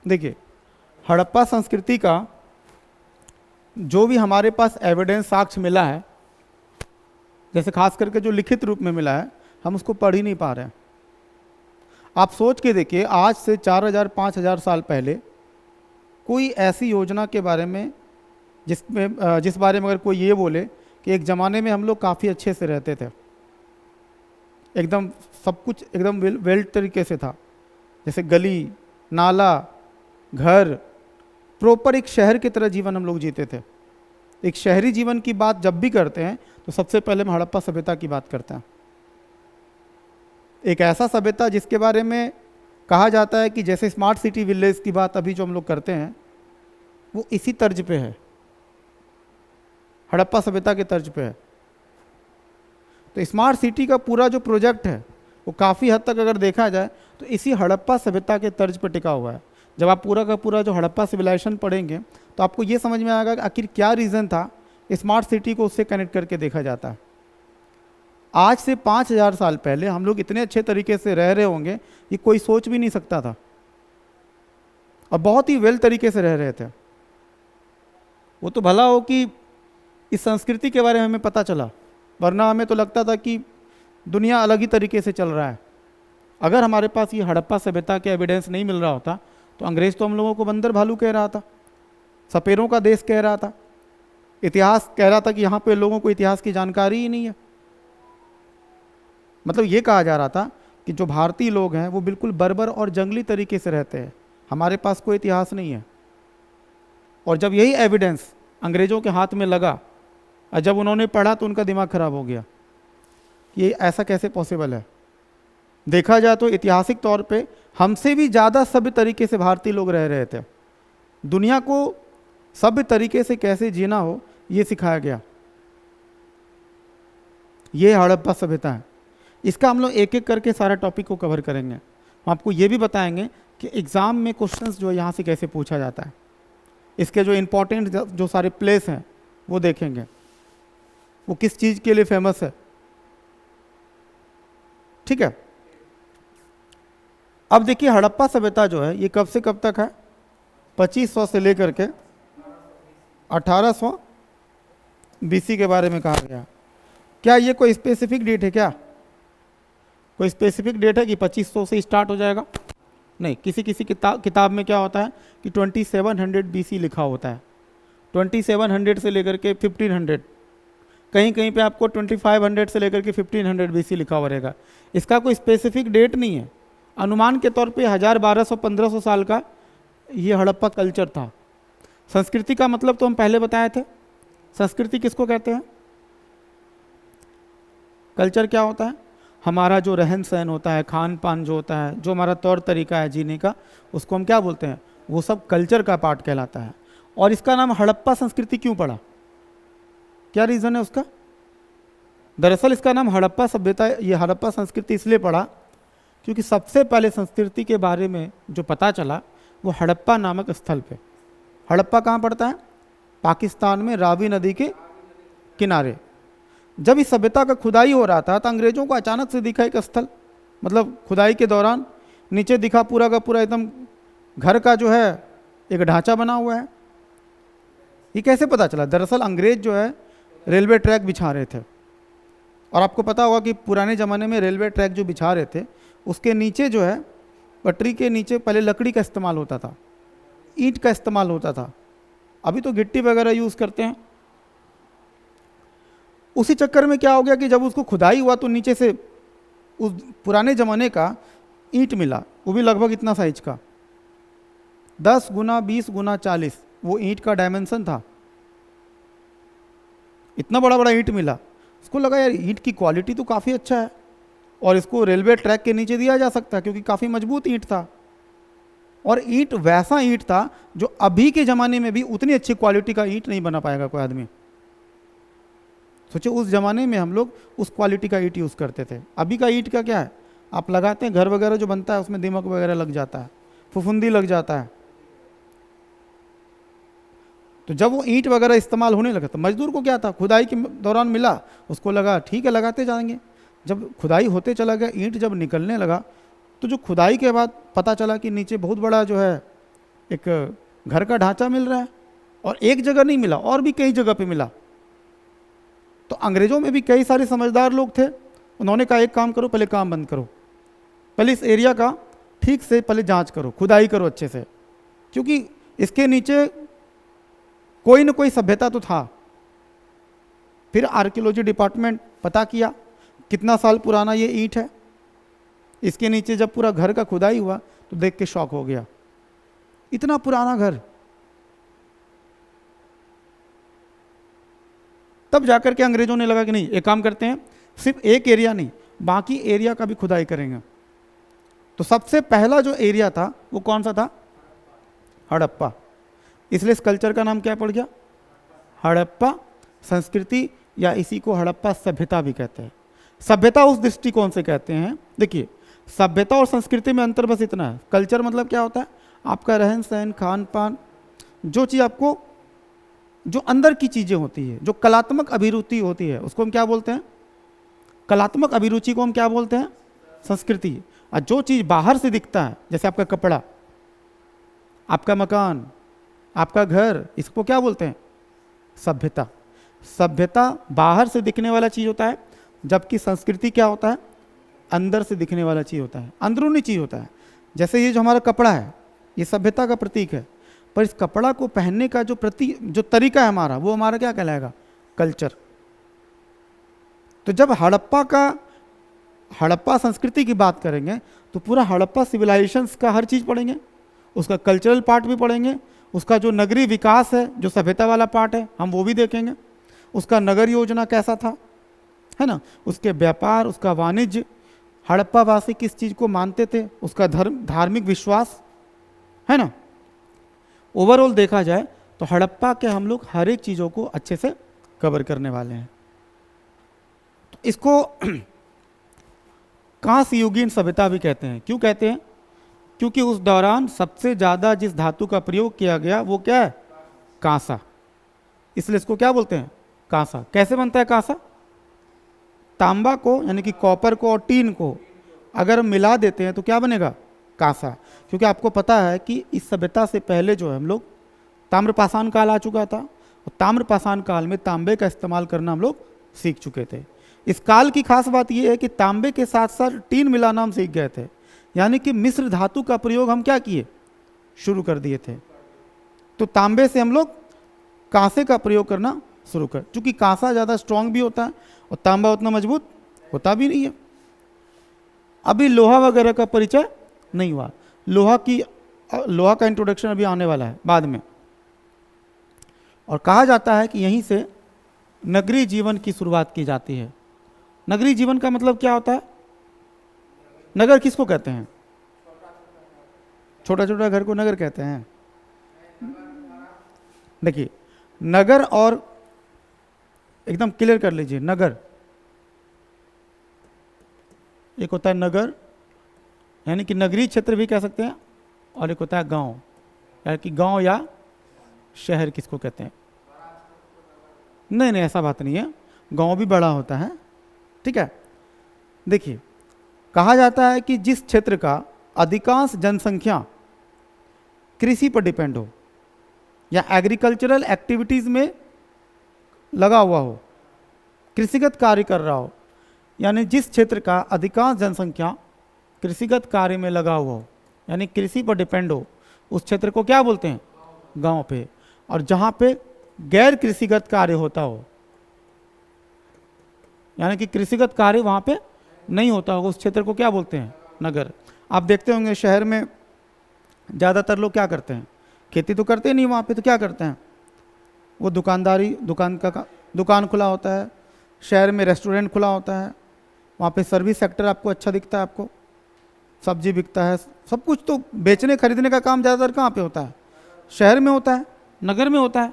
देखिए, हड़प्पा संस्कृति का जो भी हमारे पास एविडेंस साक्ष्य मिला है, जैसे खास करके जो लिखित रूप में मिला है, हम उसको पढ़ ही नहीं पा रहे हैं। आप सोच के देखिए, आज से 4000 5000 साल पहले कोई ऐसी योजना के बारे में जिस बारे में अगर कोई ये बोले कि एक ज़माने में हम लोग काफ़ी अच्छे से रहते थे, एकदम सब कुछ एकदम वेल तरीके से था, जैसे गली नाला घर, प्रॉपर एक शहर की तरह जीवन हम लोग जीते थे। एक शहरी जीवन की बात जब भी करते हैं तो सबसे पहले हम हड़प्पा सभ्यता की बात करते हैं। एक ऐसा सभ्यता जिसके बारे में कहा जाता है कि जैसे स्मार्ट सिटी विलेज की बात अभी जो हम लोग करते हैं, वो इसी तर्ज पे है, हड़प्पा सभ्यता के तर्ज पे है। तो स्मार्ट सिटी का पूरा जो प्रोजेक्ट है वो काफ़ी हद तक अगर देखा जाए तो इसी हड़प्पा सभ्यता के तर्ज पर टिका हुआ है। जब आप पूरा का पूरा जो हड़प्पा सिविलाइजेशन पढ़ेंगे तो आपको ये समझ में आएगा कि आखिर क्या रीज़न था स्मार्ट सिटी को उससे कनेक्ट करके देखा जाता है। आज से 5000 साल पहले हम लोग इतने अच्छे तरीके से रह रहे होंगे ये कोई सोच भी नहीं सकता था, और बहुत ही वेल तरीके से रह रहे थे। वो तो भला हो कि इस संस्कृति के बारे में हमें पता चला, वरना हमें तो लगता था कि दुनिया अलग ही तरीके से चल रहा है। अगर हमारे पास ये हड़प्पा सभ्यता के एविडेंस नहीं मिल रहा होता तो अंग्रेज तो हम लोगों को बंदर भालू कह रहा था, सपेरों का देश कह रहा था, इतिहास कह रहा था कि यहाँ पे लोगों को इतिहास की जानकारी ही नहीं है। मतलब ये कहा जा रहा था कि जो भारतीय लोग हैं वो बिल्कुल बर्बर और जंगली तरीके से रहते हैं, हमारे पास कोई इतिहास नहीं है। और जब यही एविडेंस अंग्रेज़ों के हाथ में लगा और जब उन्होंने पढ़ा तो उनका दिमाग खराब हो गया कि ये ऐसा कैसे पॉसिबल है। देखा जाए तो ऐतिहासिक तौर पे हमसे भी ज़्यादा सभ्य तरीके से भारतीय लोग रह रहे थे। दुनिया को सभ्य तरीके से कैसे जीना हो ये सिखाया गया। ये हड़प्पा सभ्यता है। इसका हम लोग एक एक करके सारा टॉपिक को कवर करेंगे। हम आपको ये भी बताएंगे कि एग्ज़ाम में क्वेश्चंस जो है यहाँ से कैसे पूछा जाता है, इसके जो इम्पोर्टेंट जो सारे प्लेस हैं वो देखेंगे, वो किस चीज़ के लिए फेमस है। ठीक है, अब देखिए हड़प्पा सभ्यता जो है ये कब से कब तक है, 2500 से लेकर के 1800 BC के बारे में कहा गया। क्या ये कोई स्पेसिफिक डेट है? क्या कोई स्पेसिफिक डेट है कि 2500 से स्टार्ट हो जाएगा? नहीं, किसी किसी किताब में क्या होता है कि 2700 BC लिखा होता है, 2700 से लेकर के 1500, कहीं कहीं पे आपको 2500 से लेकर के 1500 BC लिखा हुआ रहेगा। इसका कोई स्पेसिफिक डेट नहीं है। अनुमान के तौर पे 1000 1200 1500 साल का ये हड़प्पा कल्चर था। संस्कृति का मतलब तो हम पहले बताए थे। संस्कृति किसको कहते हैं? कल्चर क्या होता है? हमारा जो रहन सहन होता है, खान पान जो होता है, जो हमारा तौर तरीका है जीने का, उसको हम क्या बोलते हैं? वो सब कल्चर का पार्ट कहलाता है। और इसका नाम हड़प्पा संस्कृति क्यों पड़ा? क्या रीज़न है उसका? दरअसल इसका नाम हड़प्पा सभ्यता, ये हड़प्पा संस्कृति इसलिए पड़ा क्योंकि सबसे पहले संस्कृति के बारे में जो पता चला वो हड़प्पा नामक स्थल पे। हड़प्पा कहाँ पड़ता है? पाकिस्तान में रावी नदी के किनारे। जब इस सभ्यता का खुदाई हो रहा था तो अंग्रेजों को अचानक से दिखा एक स्थल, मतलब खुदाई के दौरान नीचे दिखा पूरा का पूरा एकदम घर का जो है एक ढांचा बना हुआ है। ये कैसे पता चला? दरअसल अंग्रेज जो है रेलवे ट्रैक बिछा रहे थे, और आपको पता होगा कि पुराने ज़माने में रेलवे ट्रैक जो बिछा रहे थे उसके नीचे जो है पटरी के नीचे पहले लकड़ी का इस्तेमाल होता था, ईंट का इस्तेमाल होता था। अभी तो गिट्टी वगैरह यूज़ करते हैं। उसी चक्कर में क्या हो गया कि जब उसको खुदाई हुआ तो नीचे से उस पुराने ज़माने का ईंट मिला, वो भी लगभग इतना साइज का, 10 गुना 20 गुना 40 वो ईंट का डायमेंशन था। इतना बड़ा बड़ा ईंट मिला। उसको लगा यार ईंट की क्वालिटी तो काफ़ी अच्छा है और इसको रेलवे ट्रैक के नीचे दिया जा सकता है क्योंकि काफ़ी मजबूत ईंट था। और ईंट वैसा ईंट था जो अभी के ज़माने में भी उतनी अच्छी क्वालिटी का ईंट नहीं बना पाएगा कोई आदमी। सोचो उस ज़माने में हम लोग उस क्वालिटी का ईंट यूज़ करते थे। अभी का ईंट का क्या है, आप लगाते हैं घर वगैरह जो बनता है उसमें दीमक वगैरह लग जाता है, फफूंदी लग जाता है। तो जब वो ईंट वगैरह इस्तेमाल होने लगा तो मजदूर को क्या था, खुदाई के दौरान मिला, उसको लगा ठीक है लगाते जाएंगे। जब खुदाई होते चला गया, ईंट जब निकलने लगा तो जो खुदाई के बाद पता चला कि नीचे बहुत बड़ा जो है एक घर का ढांचा मिल रहा है, और एक जगह नहीं मिला, और भी कई जगह पे मिला। तो अंग्रेजों में भी कई सारे समझदार लोग थे, उन्होंने कहा एक काम करो, पहले काम बंद करो, पहले इस एरिया का ठीक से पहले जांच करो, खुदाई करो अच्छे से, क्योंकि इसके नीचे कोई न कोई सभ्यता तो था। फिर आर्कियोलॉजी डिपार्टमेंट पता किया कितना साल पुराना ये ईंट है। इसके नीचे जब पूरा घर का खुदाई हुआ तो देख के शॉक हो गया, इतना पुराना घर। तब जाकर के अंग्रेजों ने लगा कि नहीं, एक काम करते हैं, सिर्फ एक एरिया नहीं, बाकी एरिया का भी खुदाई करेंगे। तो सबसे पहला जो एरिया था वो कौन सा था? हड़प्पा। इसलिए इस कल्चर का नाम क्या पड़ गया? हड़प्पा संस्कृति, या इसी को हड़प्पा सभ्यता भी कहते हैं। सभ्यता उस दृष्टिकोण से कहते हैं, देखिए सभ्यता और संस्कृति में अंतर बस इतना है। कल्चर मतलब क्या होता है? आपका रहन सहन, खान पान, जो चीज़ आपको, जो अंदर की चीज़ें होती है, जो कलात्मक अभिरुचि होती है, उसको हम क्या बोलते हैं? कलात्मक अभिरुचि को हम क्या बोलते हैं? संस्कृति। और जो चीज़ बाहर से दिखता है, जैसे आपका कपड़ा, आपका मकान, आपका घर, इसको क्या बोलते हैं? सभ्यता। सभ्यता बाहर से दिखने वाला चीज़ होता है, जबकि संस्कृति क्या होता है? अंदर से दिखने वाला चीज़ होता है, अंदरूनी चीज़ होता है। जैसे ये जो हमारा कपड़ा है, ये सभ्यता का प्रतीक है, पर इस कपड़ा को पहनने का जो तरीका है हमारा, वो हमारा क्या कहलाएगा? कल्चर। तो जब हड़प्पा संस्कृति की बात करेंगे तो पूरा हड़प्पा सिविलाइजेशंस का हर चीज़ पढ़ेंगे, उसका कल्चरल पार्ट भी पढ़ेंगे, उसका जो नगरीय विकास है, जो सभ्यता वाला पार्ट है, हम वो भी देखेंगे, उसका नगर योजना कैसा था, है ना, उसके व्यापार, उसका वाणिज्य, हड़प्पा वासी किस चीज़ को मानते थे, उसका धार्मिक विश्वास, है ना। ओवरऑल देखा जाए तो हड़प्पा के हम लोग हर एक चीज़ों को अच्छे से कवर करने वाले हैं। तो इसको कांस्ययुगीन सभ्यता भी कहते हैं। क्यों कहते हैं? क्योंकि उस दौरान सबसे ज़्यादा जिस धातु का प्रयोग किया गया वो क्या है? कांसा। इसलिए इसको क्या बोलते हैं? कांसा। कैसे बनता है कांसा? तांबा को, यानी कि कॉपर को और टीन को अगर मिला देते हैं तो क्या बनेगा? कांसा। क्योंकि आपको पता है कि इस सभ्यता से पहले जो है हम लोग, ताम्रपाषाण काल आ चुका था, और ताम्रपाषाण काल में तांबे का इस्तेमाल करना हम लोग सीख चुके थे। इस काल की खास बात यह है कि तांबे के साथ साथ टीन मिलाना हम सीख गए थे, यानी कि मिश्र धातु का प्रयोग हम क्या किए? शुरू कर दिए थे। तो तांबे से हम लोग कांसे का प्रयोग करना शुरू कर, चूंकि कांसा ज़्यादा स्ट्रांग भी होता है और तांबा उतना मजबूत होता भी नहीं है। अभी लोहा वगैरह का परिचय नहीं हुआ, लोहा का इंट्रोडक्शन अभी आने वाला है बाद में। और कहा जाता है कि यहीं से नगरीय जीवन की शुरुआत की जाती है। नगरीय जीवन का मतलब क्या होता है? नगर किसको कहते हैं? छोटा छोटा घर को नगर कहते हैं। देखिए, नगर और एकदम क्लियर कर लीजिए, नगर एक होता है नगर, यानी कि नगरीय क्षेत्र भी कह सकते हैं, और एक होता है गांव, यानी कि गांव या शहर किसको कहते हैं? नहीं नहीं, ऐसा बात नहीं है, गांव भी बड़ा होता है, ठीक है। देखिए, कहा जाता है कि जिस क्षेत्र का अधिकांश जनसंख्या कृषि पर डिपेंड हो या एग्रीकल्चरल एक्टिविटीज़ में लगा हुआ हो, कृषिगत कार्य कर रहा हो, यानी जिस क्षेत्र का अधिकांश जनसंख्या कृषिगत कार्य में लगा हुआ हो, यानी कृषि पर डिपेंड हो, उस क्षेत्र को क्या बोलते हैं? गांव पे। और जहाँ पे गैर कृषिगत कार्य होता हो, यानी कि कृषिगत कार्य वहाँ पे नहीं होता होगा, उस क्षेत्र को क्या बोलते हैं? नगर। आप देखते होंगे शहर में ज़्यादातर लोग क्या करते हैं? खेती तो करते नहीं वहाँ पे, तो क्या करते हैं? वो दुकान खुला होता है, शहर में रेस्टोरेंट खुला होता है, वहाँ पे सर्विस सेक्टर आपको अच्छा दिखता है, आपको सब्जी बिकता है, सब कुछ तो बेचने खरीदने का काम ज़्यादातर कहाँ पे होता है? शहर में होता है, नगर में होता है।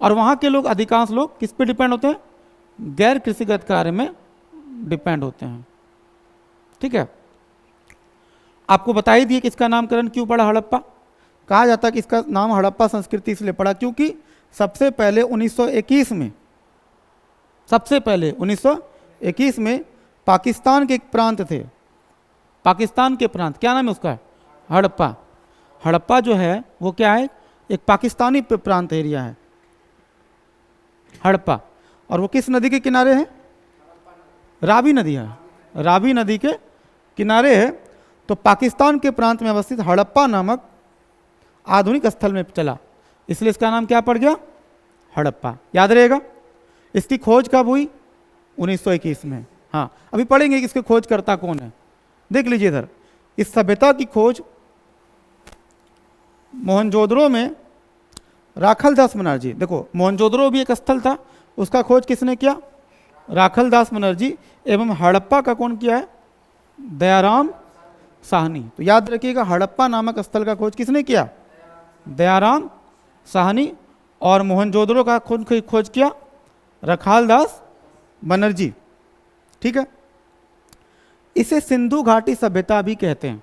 और वहाँ के लोग, अधिकांश लोग किस पे डिपेंड होते हैं? गैर कृषिगत कार्य में डिपेंड होते हैं, ठीक है। आपको बता ही दिए कि इसका नामकरण क्यों पड़ा हड़प्पा। कहा जाता है कि इसका नाम हड़प्पा संस्कृति इसलिए पड़ा क्योंकि सबसे पहले 1921 में पाकिस्तान के एक प्रांत थे, पाकिस्तान के प्रांत, क्या नाम है उसका? हड़प्पा। हड़प्पा जो है वो क्या है, एक पाकिस्तानी प्रांत एरिया है हड़प्पा। और वो किस नदी के किनारे है? रावी नदी है, रावी नदी के किनारे है। तो पाकिस्तान के प्रांत में अवस्थित हड़प्पा नामक आधुनिक स्थल में चला, इसलिए इसका नाम क्या पड़ गया? हड़प्पा। याद रहेगा। इसकी खोज कब हुई? 1921 में। हाँ, अभी पढ़ेंगे कि इसके खोजकर्ता कौन है। देख लीजिए इधर, इस सभ्यता की खोज मोहनजोदड़ो में राखलदास बनर्जी। देखो, मोहनजोदड़ो भी एक स्थल था, उसका खोज किसने किया? राखलदास बनर्जी। एवं हड़प्पा का कौन किया है? दयाराम साहनी। तो याद रखिएगा, हड़प्पा नामक स्थल का खोज किसने किया? दयाराम साहनी। और मोहनजोदड़ो का खोज किया राखालदास बनर्जी। ठीक है। इसे सिंधु घाटी सभ्यता भी कहते हैं।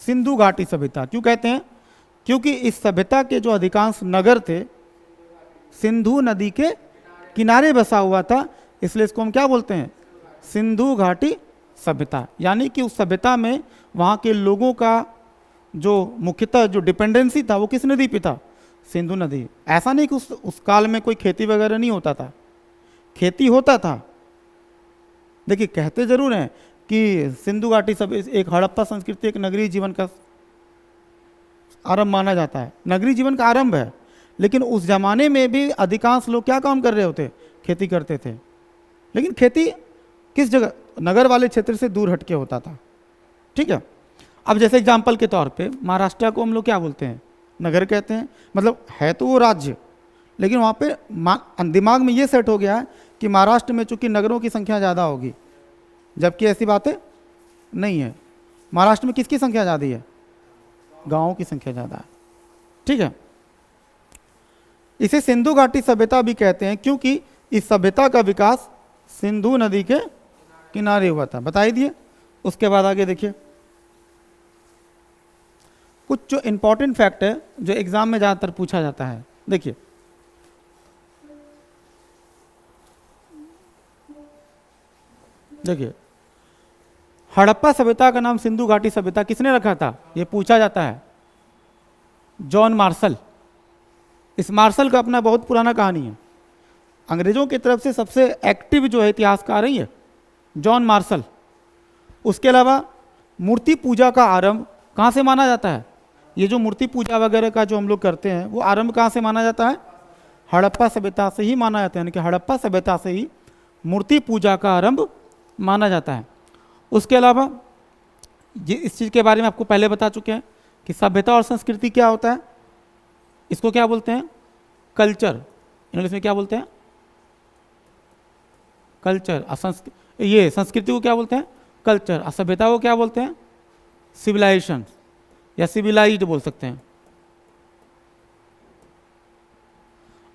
सिंधु घाटी सभ्यता क्यों कहते हैं? क्योंकि इस सभ्यता के जो अधिकांश नगर थे सिंधु नदी के किनारे बसा हुआ था, इसलिए इसको हम क्या बोलते हैं? सिंधु घाटी सभ्यता। यानी कि उस सभ्यता में वहाँ के लोगों का जो मुख्यतः जो डिपेंडेंसी था वो किस नदी पे था? सिंधु नदी। ऐसा नहीं कि उस काल में कोई खेती वगैरह नहीं होता था, खेती होता था। देखिए, कहते जरूर हैं कि सिंधु घाटी सब एक हड़प्पा संस्कृति एक नगरीय जीवन का आरंभ माना जाता है, नगरीय जीवन का आरंभ है। लेकिन उस जमाने में भी अधिकांश लोग क्या काम कर रहे होते? खेती करते थे। लेकिन खेती किस जगह? नगर वाले क्षेत्र से दूर हटके होता था। ठीक है। अब जैसे एग्जाम्पल के तौर पे महाराष्ट्र को हम लोग क्या बोलते हैं? नगर कहते हैं। मतलब है तो वो राज्य, लेकिन वहाँ पे दिमाग में ये सेट हो गया है कि महाराष्ट्र में चूंकि नगरों की संख्या ज़्यादा होगी, जबकि ऐसी बातें नहीं है। महाराष्ट्र में किसकी संख्या ज़्यादा है? गाँवों की संख्या ज़्यादा है। ठीक है। इसे सिंधु घाटी सभ्यता भी कहते हैं क्योंकि इस सभ्यता का विकास सिंधु नदी के किनारे हुआ था। बता ही दिए। उसके बाद आगे देखिए, कुछ जो इंपॉर्टेंट फैक्ट है जो एग्जाम में ज़्यादातर पूछा जाता है। देखिए, हड़प्पा सभ्यता का नाम सिंधु घाटी सभ्यता किसने रखा था? ये पूछा जाता है। John Marshall. इस मार्शल का अपना बहुत पुराना कहानी है। अंग्रेजों की तरफ से सबसे एक्टिव जो है इतिहासकार है ये जॉन मार्शल। उसके अलावा मूर्ति पूजा का आरंभ कहाँ से माना जाता है? ये जो मूर्ति पूजा वगैरह का जो हम लोग करते हैं वो आरंभ कहाँ से माना जाता है? हड़प्पा सभ्यता से ही माना जाता है। यानी कि हड़प्पा सभ्यता से ही मूर्ति पूजा का आरंभ माना जाता है। उसके अलावा ये इस चीज़ के बारे में आपको पहले बता चुके हैं कि सभ्यता और संस्कृति क्या होता है। इसको क्या बोलते हैं? कल्चर। इंग्लिश में क्या बोलते हैं? कल्चर। ये संस्कृति को क्या बोलते हैं? कल्चर। असभ्यता को क्या बोलते हैं? सिविलाइजेशन या सिविलाइज्ड बोल सकते हैं।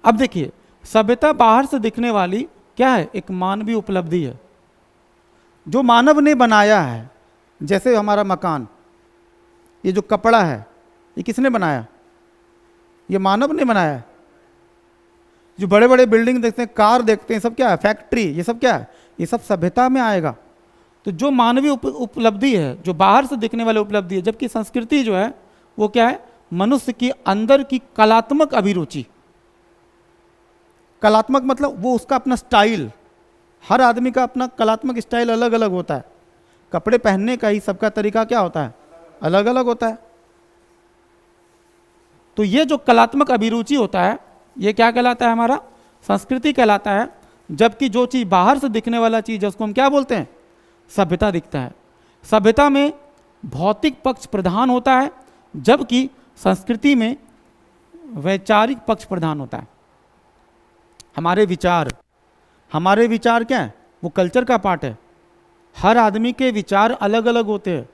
अब देखिए, सभ्यता बाहर से दिखने वाली क्या है? एक मानवीय उपलब्धि है जो मानव ने बनाया है। जैसे हमारा मकान, ये जो कपड़ा है ये किसने बनाया? ये मानव ने बनाया है। जो बड़े बड़े बिल्डिंग देखते हैं, कार देखते हैं, सब क्या है? फैक्ट्री। ये सब क्या है? ये सब सभ्यता में आएगा। तो जो मानवीय उपलब्धि है, जो बाहर से दिखने वाली उपलब्धि है, जबकि संस्कृति जो है वो क्या है? मनुष्य की अंदर की कलात्मक अभिरुचि। कलात्मक मतलब वो उसका अपना स्टाइल। हर आदमी का अपना कलात्मक स्टाइल अलग अलग होता है। कपड़े पहनने का ही सबका तरीका क्या होता है? अलग अलग होता है। तो ये जो कलात्मक अभिरुचि होता है ये क्या कहलाता है? हमारा संस्कृति कहलाता है। जबकि जो चीज़ बाहर से दिखने वाला चीज़ है उसको हम क्या बोलते हैं? सभ्यता दिखता है। सभ्यता में भौतिक पक्ष प्रधान होता है, जबकि संस्कृति में वैचारिक पक्ष प्रधान होता है। हमारे विचार क्या है? वो कल्चर का पार्ट है। हर आदमी के विचार अलग अलग होते हैं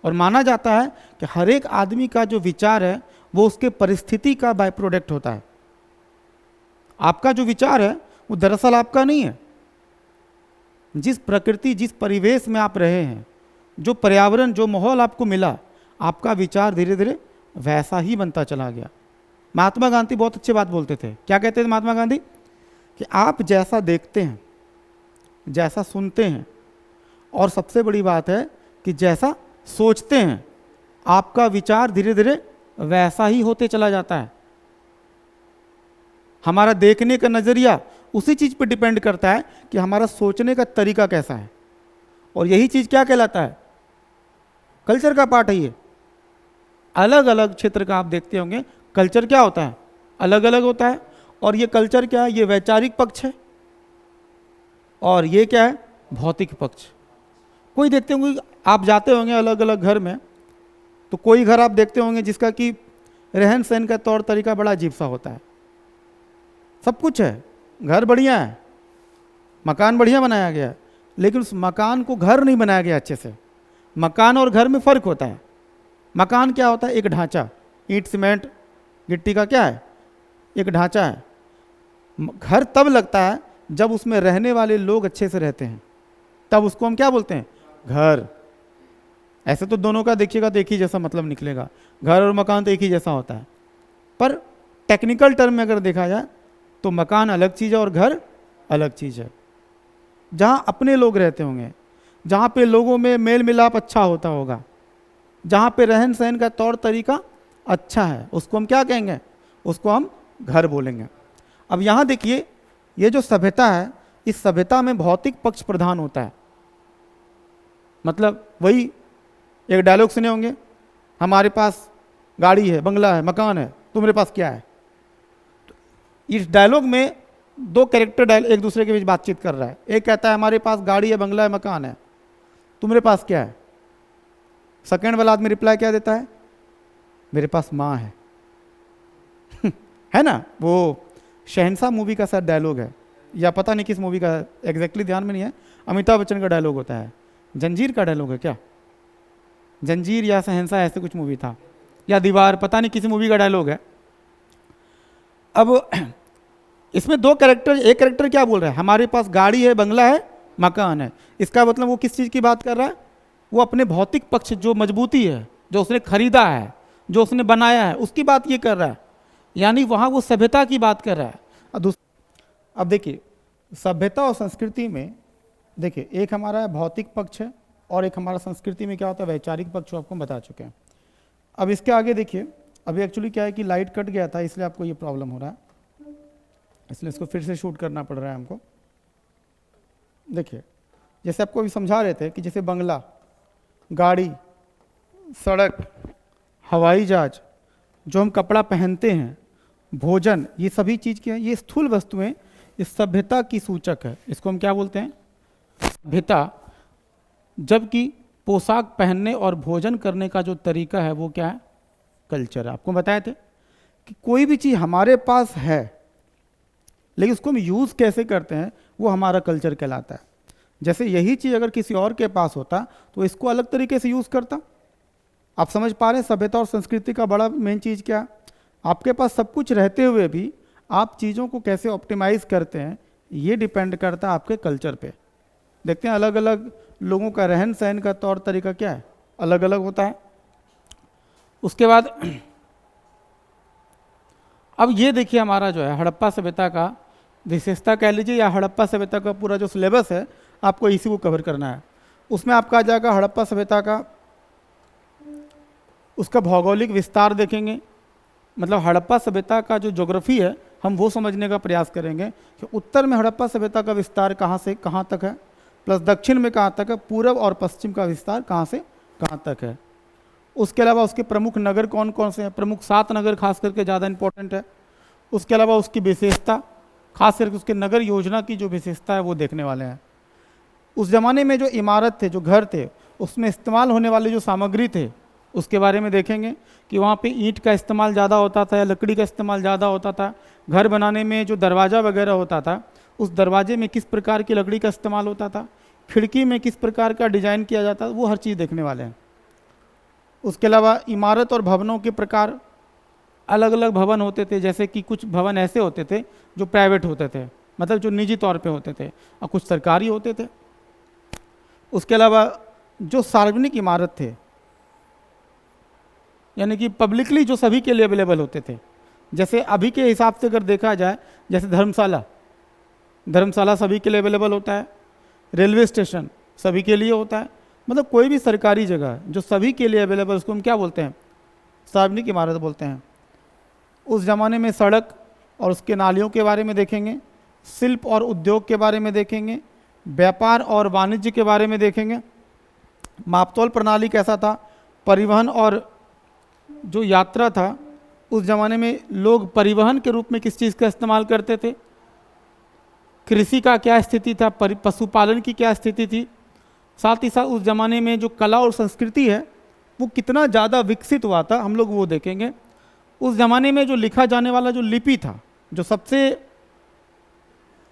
और माना जाता है कि हर एक आदमी का जो विचार है वो उसके परिस्थिति का बाय प्रोडक्ट होता है। आपका जो विचार है वो दरअसल आपका नहीं है। जिस प्रकृति, जिस परिवेश में आप रहे हैं, जो पर्यावरण, जो माहौल आपको मिला, आपका विचार धीरे धीरे वैसा ही बनता चला गया। महात्मा गांधी बहुत अच्छी बात बोलते थे। क्या कहते थे महात्मा गांधी? कि आप जैसा देखते हैं, जैसा सुनते हैं, और सबसे बड़ी बात है कि जैसा सोचते हैं, आपका विचार धीरे धीरे वैसा ही होते चला जाता है। हमारा देखने का नजरिया उसी चीज पर डिपेंड करता है कि हमारा सोचने का तरीका कैसा है। और यही चीज क्या कहलाता है? कल्चर का पार्ट है ये। अलग अलग क्षेत्र का आप देखते होंगे, कल्चर क्या होता है? अलग अलग होता है। और ये कल्चर क्या है? ये वैचारिक पक्ष है, और ये क्या है? भौतिक पक्ष। कोई देखते होंगे, आप जाते होंगे अलग अलग घर में, तो कोई घर आप देखते होंगे जिसका कि रहन सहन का तौर तरीका बड़ा अजीब सा होता है। सब कुछ है, घर बढ़िया है, मकान बढ़िया बनाया गया है, लेकिन उस मकान को घर नहीं बनाया गया अच्छे से। मकान और घर में फ़र्क होता है। मकान क्या होता है? एक ढांचा, ईंट सीमेंट गिट्टी का क्या है? एक ढांचा है। घर तब लगता है जब उसमें रहने वाले लोग अच्छे से रहते हैं, तब उसको हम क्या बोलते हैं? घर। ऐसे तो दोनों का देखिएगा तो एक ही जैसा मतलब निकलेगा, घर और मकान तो एक ही जैसा होता है। पर टेक्निकल टर्म में अगर देखा जाए तो मकान अलग चीज़ है और घर अलग चीज़ है। जहाँ अपने लोग रहते होंगे, जहाँ पे लोगों में मेल मिलाप अच्छा होता होगा, जहाँ पे रहन सहन का तौर तरीका अच्छा है, उसको हम क्या कहेंगे? उसको हम घर बोलेंगे। अब यहाँ देखिए, ये जो सभ्यता है, इस सभ्यता में भौतिक पक्ष प्रधान होता है। मतलब वही एक डायलॉग सुने होंगे, हमारे पास गाड़ी है, बंगला है, मकान है, तुम्हारे पास क्या है? तो इस डायलॉग में दो कैरेक्टर एक दूसरे के बीच बातचीत कर रहा है। एक कहता है हमारे पास गाड़ी है, बंगला है, मकान है, तुम्हारे पास क्या है? सेकंड वाला आदमी रिप्लाई क्या देता है? मेरे पास माँ है। है ना? वो शहंशाह मूवी का शायद डायलॉग है, या पता नहीं किस मूवी का, एग्जैक्टली ध्यान में नहीं है। अमिताभ बच्चन का डायलॉग होता है, जंजीर का डायलॉग है क्या? जंजीर या शहंशाह ऐसे कुछ मूवी था, या दीवार, पता नहीं किसी मूवी का डायलॉग है। अब इसमें दो कैरेक्टर, एक कैरेक्टर क्या बोल रहा है? हमारे पास गाड़ी है, बंगला है, मकान है। इसका मतलब वो किस चीज़ की बात कर रहा है? वो अपने भौतिक पक्ष, जो मजबूती है, जो उसने खरीदा है, जो उसने बनाया है, उसकी बात ये कर रहा है। यानी वहाँ वो सभ्यता की बात कर रहा है। अब देखिए, सभ्यता और संस्कृति में देखिए, एक हमारा भौतिक पक्ष है और एक हमारा संस्कृति में क्या होता है? वैचारिक पक्ष, आपको बता चुके हैं। अब इसके आगे देखिए, अभी एक्चुअली क्या है कि लाइट कट गया था, इसलिए आपको ये प्रॉब्लम हो रहा है, इसलिए इसको फिर से शूट करना पड़ रहा है हमको। देखिए, जैसे आपको अभी समझा रहे थे कि जैसे बंगला, गाड़ी, सड़क, हवाई जहाज, जो हम कपड़ा पहनते हैं, भोजन, ये सभी चीज़ क्या है? ये स्थूल वस्तुएं इस सभ्यता की सूचक है। इसको हम क्या बोलते हैं? सभ्यता। जबकि पोशाक पहनने और भोजन करने का जो तरीका है वो क्या है? कल्चर। आपको बताए थे कि कोई भी चीज़ हमारे पास है, लेकिन उसको हम यूज़ कैसे करते हैं वो हमारा कल्चर कहलाता है। जैसे यही चीज़ अगर किसी और के पास होता तो इसको अलग तरीके से यूज़ करता। आप समझ पा रहे हैं? सभ्यता और संस्कृति का बड़ा मेन चीज़ क्या है? आपके पास सब कुछ रहते हुए भी आप चीज़ों को कैसे ऑप्टिमाइज़ करते हैं, ये डिपेंड करता है आपके कल्चर पे। देखते हैं अलग अलग लोगों का रहन सहन का तौर तरीका क्या है? अलग अलग होता है। उसके बाद अब ये देखिए, हमारा जो है हड़प्पा सभ्यता का विशेषता कह लीजिए, या हड़प्पा सभ्यता का पूरा जो सिलेबस है आपको इसी को कवर करना है। उसमें आपका आ जाएगा हड़प्पा सभ्यता का, उसका भौगोलिक विस्तार देखेंगे। मतलब हड़प्पा सभ्यता का जो ज्योग्राफी है हम वो समझने का प्रयास करेंगे कि उत्तर में हड़प्पा सभ्यता का विस्तार कहाँ से कहाँ तक है, प्लस दक्षिण में कहाँ तक है, पूर्व और पश्चिम का विस्तार कहाँ से कहाँ तक है। उसके अलावा उसके प्रमुख नगर कौन कौन से हैं? प्रमुख 7 नगर खास करके ज़्यादा इंपॉर्टेंट है। उसके अलावा उसकी विशेषता, खास करके उसके नगर योजना की जो विशेषता है वो देखने वाले हैं। उस ज़माने में जो इमारत थे, जो घर थे, उसमें इस्तेमाल होने वाले जो सामग्री थे उसके बारे में देखेंगे कि वहाँ पे ईंट का इस्तेमाल ज़्यादा होता था या लकड़ी का इस्तेमाल ज़्यादा होता था। घर बनाने में जो दरवाज़ा वगैरह होता था, उस दरवाजे में किस प्रकार की लकड़ी का इस्तेमाल होता था, खिड़की में किस प्रकार का डिज़ाइन किया जाता, वो हर चीज़ देखने वाले हैं। उसके अलावा इमारत और भवनों के प्रकार, अलग अलग भवन होते थे। जैसे कि कुछ भवन ऐसे होते थे जो प्राइवेट होते थे, मतलब जो निजी तौर पे होते थे, और कुछ सरकारी होते थे। उसके अलावा जो सार्वजनिक इमारत थे, यानी कि पब्लिकली जो सभी के लिए अवेलेबल होते थे। जैसे अभी के हिसाब से अगर देखा जाए, जैसे धर्मशाला सभी के लिए अवेलेबल होता है, रेलवे स्टेशन सभी के लिए होता है। मतलब कोई भी सरकारी जगह जो सभी के लिए अवेलेबल, उसको हम क्या बोलते हैं? सार्वजनिक इमारत बोलते हैं। उस ज़माने में सड़क और उसके नालियों के बारे में देखेंगे, शिल्प और उद्योग के बारे में देखेंगे, व्यापार और वाणिज्य के बारे में देखेंगे, मापतोल प्रणाली कैसा था, परिवहन और जो यात्रा था उस ज़माने में लोग परिवहन के रूप में किस चीज़ का इस्तेमाल करते थे, कृषि का क्या स्थिति था, पशुपालन की क्या स्थिति थी, साथ ही साथ उस ज़माने में जो कला और संस्कृति है वो कितना ज़्यादा विकसित हुआ था, हम लोग वो देखेंगे। उस ज़माने में जो लिखा जाने वाला जो लिपि था, जो सबसे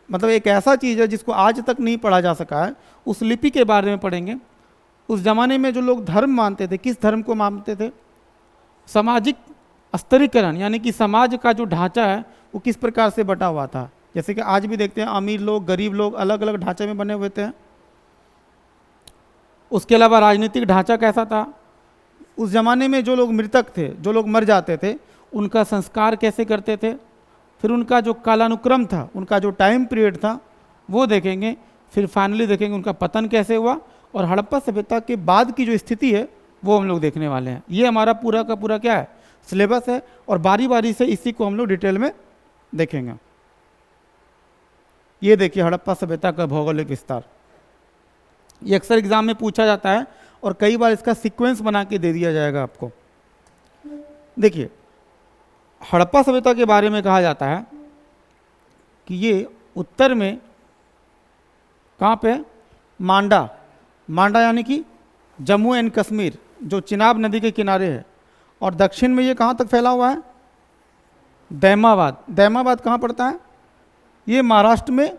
मतलब एक ऐसा चीज़ है जिसको आज तक नहीं पढ़ा जा सका है, उस लिपि के बारे में पढ़ेंगे। उस ज़माने में जो लोग धर्म मानते थे, किस धर्म को मानते थे, सामाजिक स्तरीकरण यानी कि समाज का जो ढांचा है वो किस प्रकार से बटा हुआ था। जैसे कि आज भी देखते हैं अमीर लोग गरीब लोग अलग अलग ढांचे में बने हुए थे। उसके अलावा राजनीतिक ढांचा कैसा था, उस ज़माने में जो लोग मृतक थे, जो लोग मर जाते थे, उनका संस्कार कैसे करते थे, फिर उनका जो कालानुक्रम था, उनका जो टाइम पीरियड था वो देखेंगे। फिर फाइनली देखेंगे उनका पतन कैसे हुआ, और हड़प्पा सभ्यता के बाद की जो स्थिति है वो हम लोग देखने वाले हैं। ये हमारा पूरा का पूरा क्या है, सिलेबस है, और बारी बारी से इसी को हम लोग डिटेल में देखेंगे। ये देखिए हड़प्पा सभ्यता का भौगोलिक विस्तार, ये अक्सर एग्जाम में पूछा जाता है और कई बार इसका सीक्वेंस बना के दे दिया जाएगा आपको। देखिए हड़प्पा सभ्यता के बारे में कहा जाता है कि ये उत्तर में कहाँ पे है, मांडा, मांडा यानी कि जम्मू एंड कश्मीर जो चिनाब नदी के किनारे है, और दक्षिण में ये कहाँ तक फैला हुआ है, दैमाबाद। दैमाबाद कहाँ पड़ता है, ये महाराष्ट्र में।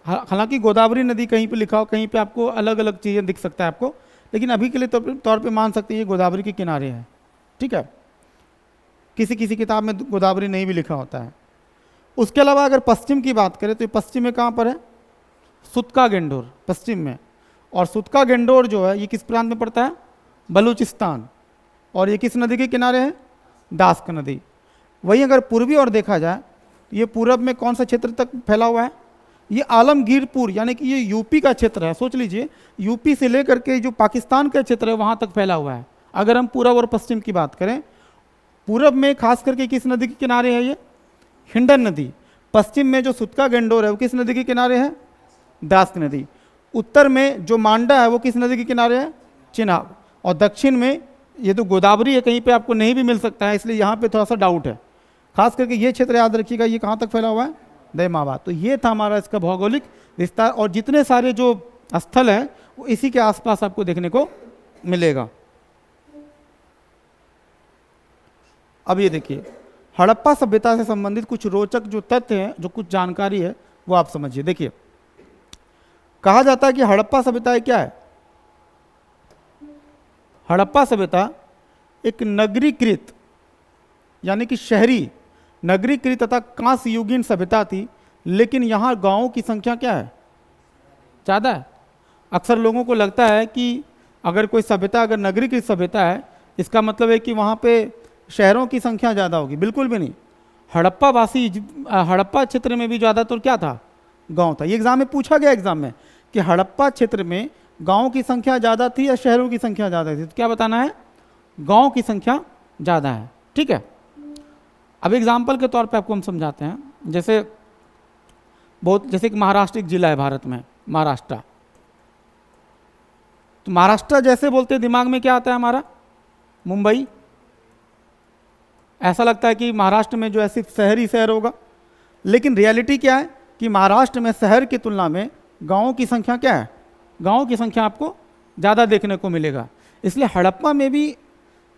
हालांकि गोदावरी नदी कहीं पे लिखा हो, कहीं पे आपको अलग अलग चीज़ें दिख सकता है आपको, लेकिन अभी के लिए तौर पे मान सकते हैं ये गोदावरी के किनारे है, ठीक है। किसी किसी किताब में गोदावरी नहीं भी लिखा होता है। उसके अलावा अगर पश्चिम की बात करें तो ये पश्चिम में कहाँ पर है, सुतका गेंडोर पश्चिम में, और सुतका गेंडोर जो है ये किस प्रांत में पड़ता है, बलूचिस्तान, और ये किस नदी के किनारे है, दास्क नदी। वहीं अगर पूर्वी और देखा जाए, ये पूरब में कौन सा क्षेत्र तक फैला हुआ है, ये आलमगीरपुर यानी कि ये यूपी का क्षेत्र है। सोच लीजिए यूपी से लेकर के जो पाकिस्तान का क्षेत्र है वहाँ तक फैला हुआ है। अगर हम पूरब और पश्चिम की बात करें, पूरब में खास करके किस नदी के किनारे है, ये हिंडन नदी। पश्चिम में जो सुतका गेंडोर है वो किस नदी के किनारे है, दास्क नदी। उत्तर में जो मांडा है वो किस नदी के किनारे है, चिनाब। और दक्षिण में ये तो गोदावरी है, कहीं पे आपको नहीं भी मिल सकता है, इसलिए यहाँ पे थोड़ा सा डाउट है। खास करके ये क्षेत्र याद रखिएगा, ये कहाँ तक फैला हुआ है, दैमाबाद। तो ये था हमारा इसका भौगोलिक विस्तार, और जितने सारे जो स्थल हैं वो इसी के आसपास आपको देखने को मिलेगा। अब ये देखिए हड़प्पा सभ्यता से संबंधित कुछ रोचक जो तथ्य हैं, जो कुछ जानकारी है वो आप समझिए। देखिए कहा जाता है कि हड़प्पा सभ्यता क्या है, हड़प्पा सभ्यता एक नगरीकृत यानी कि शहरी नगरीकृत तथा कांस्य युगीन सभ्यता थी, लेकिन यहाँ गांवों की संख्या क्या है, ज़्यादा है। अक्सर लोगों को लगता है कि अगर कोई सभ्यता अगर नगरीकृत सभ्यता है इसका मतलब है कि वहाँ पे शहरों की संख्या ज़्यादा होगी, बिल्कुल भी नहीं। हड़प्पा क्षेत्र में भी ज़्यादातर क्या था, गांव था। ये एग्जाम में पूछा गया एग्जाम में कि हड़प्पा क्षेत्र में गाँव की संख्या ज़्यादा थी या शहरों की संख्या ज़्यादा थी, तो क्या बताना है, गाँव की संख्या ज़्यादा है, ठीक है। अब एग्जाम्पल के तौर पे आपको हम समझाते हैं। जैसे कि महाराष्ट्र एक जिला है भारत में, महाराष्ट्र। तो महाराष्ट्र जैसे बोलते दिमाग में क्या आता है हमारा, मुंबई। ऐसा लगता है कि महाराष्ट्र में जो है सिर्फ शहर ही शहर होगा, लेकिन रियलिटी क्या है कि महाराष्ट्र में शहर की तुलना में गाँवों की संख्या क्या है, गाँवों की संख्या आपको ज़्यादा देखने को मिलेगा। इसलिए हड़प्पा में भी